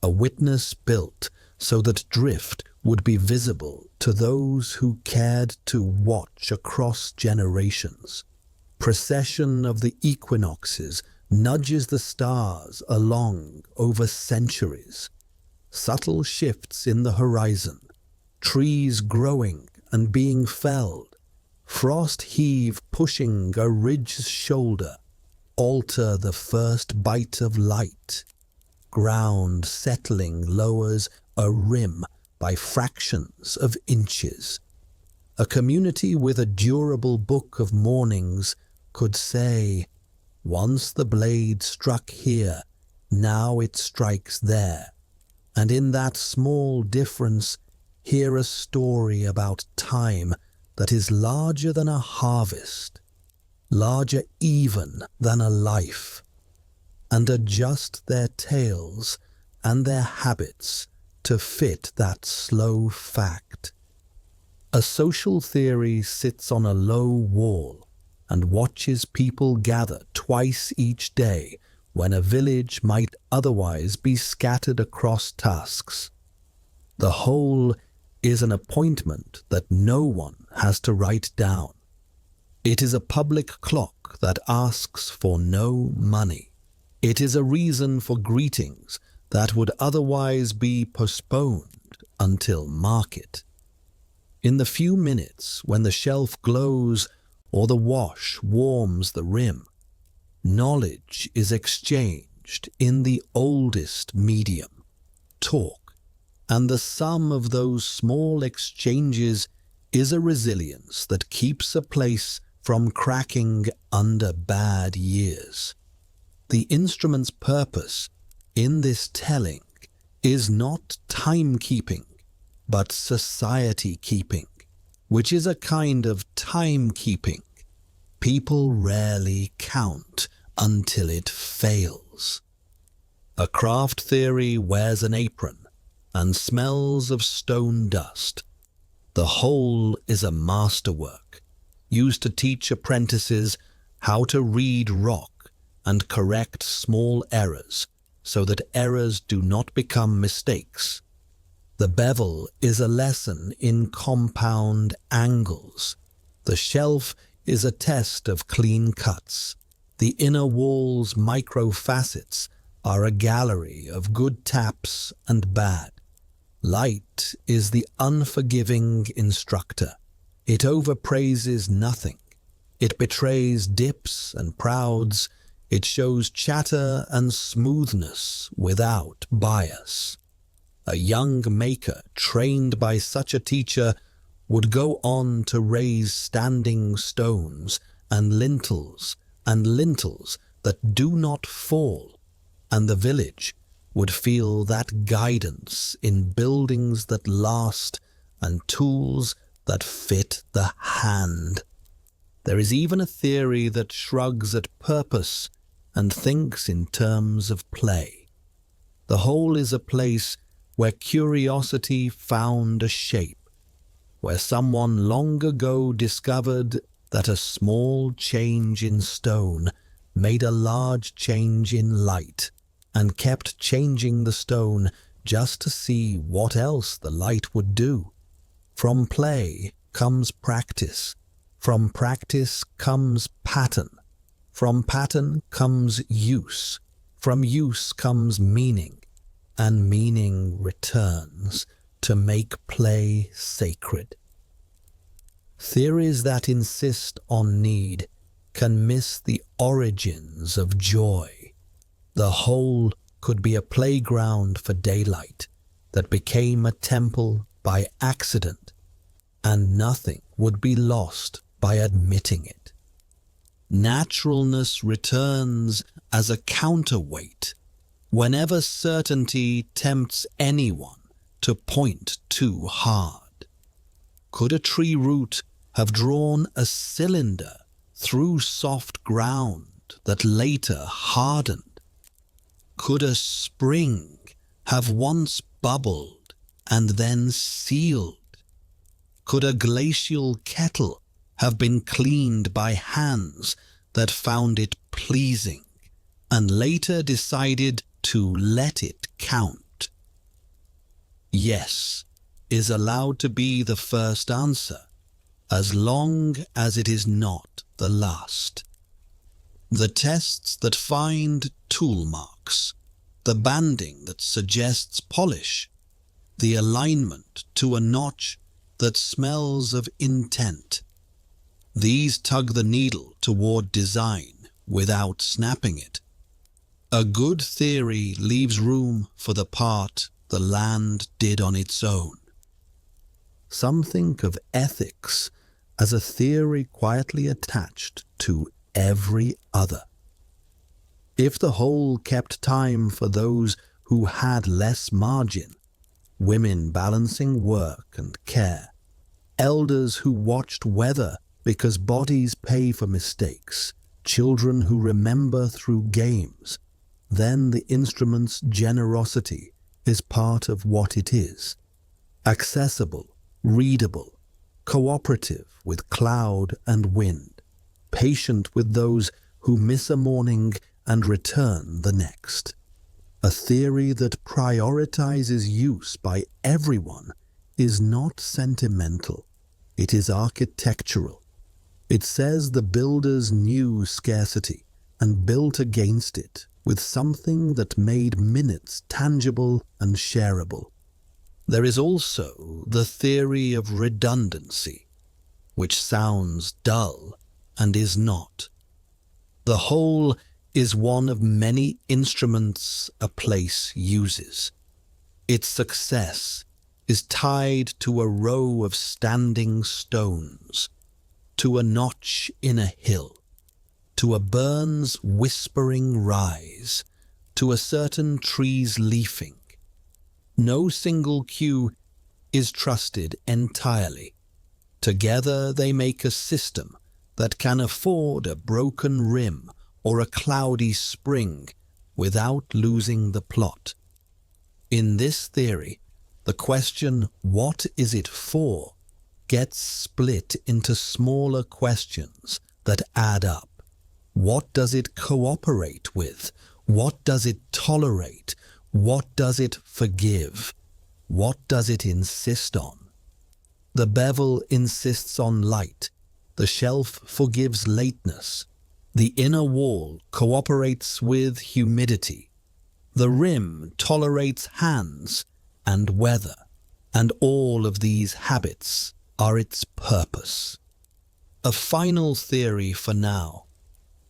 a witness built so that drift would be visible to those who cared to watch across generations. Precession of the equinoxes nudges the stars along over centuries. Subtle shifts in the horizon, trees growing and being felled, frost heave pushing a ridge's shoulder, alter the first bite of light. Ground settling lowers a rim by fractions of inches. A community with a durable book of mornings could say, once the blade struck here, now it strikes there. And in that small difference, hear a story about time that is larger than a harvest, larger even than a life, and adjust their tales and their habits to fit that slow fact. A social theory sits on a low wall and watches people gather twice each day when a village might otherwise be scattered across tasks. The whole is an appointment that no one has to write down. It is a public clock that asks for no money. It is a reason for greetings that would otherwise be postponed until market. In the few minutes when the shelf glows or the wash warms the rim, knowledge is exchanged in the oldest medium, talk, and the sum of those small exchanges is a resilience that keeps a place from cracking under bad years. The instrument's purpose in this telling is not timekeeping, but society-keeping, which is a kind of timekeeping. People rarely count until it fails. A craft theory wears an apron and smells of stone dust. The whole is a masterwork, used to teach apprentices how to read rock and correct small errors so that errors do not become mistakes. The bevel is a lesson in compound angles. The shelf is a test of clean cuts. The inner wall's micro-facets are a gallery of good taps and bad. Light is the unforgiving instructor. It overpraises nothing. It betrays dips and prouds. It shows chatter and smoothness without bias. A young maker trained by such a teacher would go on to raise standing stones and lintels that do not fall, and the village would feel that guidance in buildings that last and tools that fit the hand. There is even a theory that shrugs at purpose and thinks in terms of play. The whole is a place where curiosity found a shape, where someone long ago discovered that a small change in stone made a large change in light, and kept changing the stone just to see what else the light would do. From play comes practice. From practice comes pattern. From pattern comes use. From use comes meaning. And meaning returns to make play sacred. Theories that insist on need can miss the origins of joy. The whole could be a playground for daylight that became a temple by accident, and nothing would be lost by admitting it. Naturalness returns as a counterweight whenever certainty tempts anyone to point too hard. Could a tree root have drawn a cylinder through soft ground that later hardened? Could a spring have once bubbled and then sealed? Could a glacial kettle have been cleaned by hands that found it pleasing and later decided to let it count? Yes is allowed to be the first answer, as long as it is not the last. The tests that find tool marks, the banding that suggests polish, the alignment to a notch that smells of intent. These tug the needle toward design without snapping it. A good theory leaves room for the part the land did on its own. Some think of ethics as a theory quietly attached to every other. If the whole kept time for those who had less margin, women balancing work and care, elders who watched weather because bodies pay for mistakes, children who remember through games, then the instrument's generosity is part of what it is. Accessible, readable, cooperative with cloud and wind, patient with those who miss a morning and return the next. A theory that prioritizes use by everyone is not sentimental, it is architectural. It says the builders knew scarcity and built against it with something that made minutes tangible and shareable. There is also the theory of redundancy, which sounds dull and is not. The whole is one of many instruments a place uses. Its success is tied to a row of standing stones, to a notch in a hill, to a burn's whispering rise, to a certain tree's leafing. No single cue is trusted entirely. Together they make a system that can afford a broken rim or a cloudy spring without losing the plot. In this theory, the question, what is it for, gets split into smaller questions that add up. What does it cooperate with? What does it tolerate? What does it forgive? What does it insist on? The bevel insists on light. The shelf forgives lateness. The inner wall cooperates with humidity. The rim tolerates hands and weather. And all of these habits are its purpose. A final theory for now.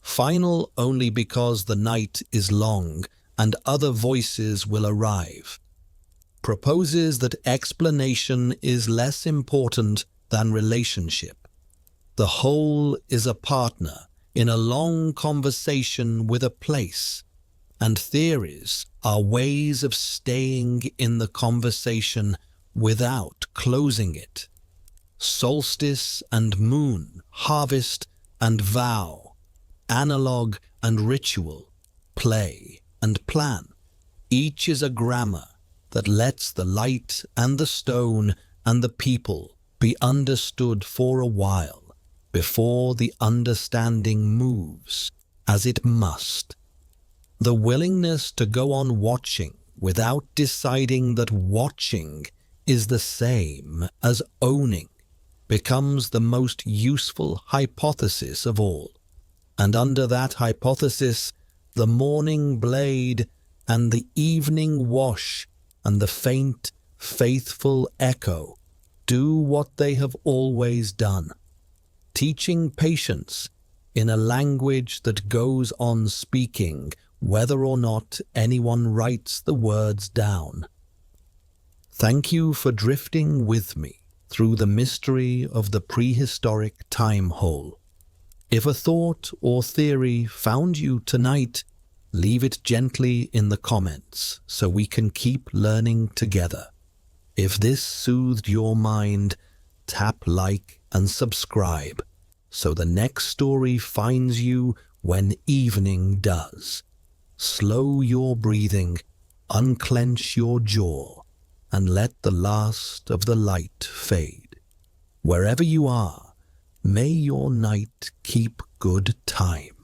Final only because the night is long and other voices will arrive. Proposes that explanation is less important than relationship. The whole is a partner in a long conversation with a place, and theories are ways of staying in the conversation without closing it. Solstice and moon, harvest and vow, analog and ritual, play and plan. Each is a grammar that lets the light and the stone and the people be understood for a while before the understanding moves as it must. The willingness to go on watching without deciding that watching is the same as owning becomes the most useful hypothesis of all. And under that hypothesis, the morning blade and the evening wash and the faint, faithful echo do what they have always done, teaching patience in a language that goes on speaking whether or not anyone writes the words down. Thank you for drifting with me through the mystery of the prehistoric time hole. If a thought or theory found you tonight, leave it gently in the comments so we can keep learning together. If this soothed your mind, tap like and subscribe so the next story finds you when evening does. Slow your breathing, unclench your jaw, and let the last of the light fade. Wherever you are, may your night keep good time.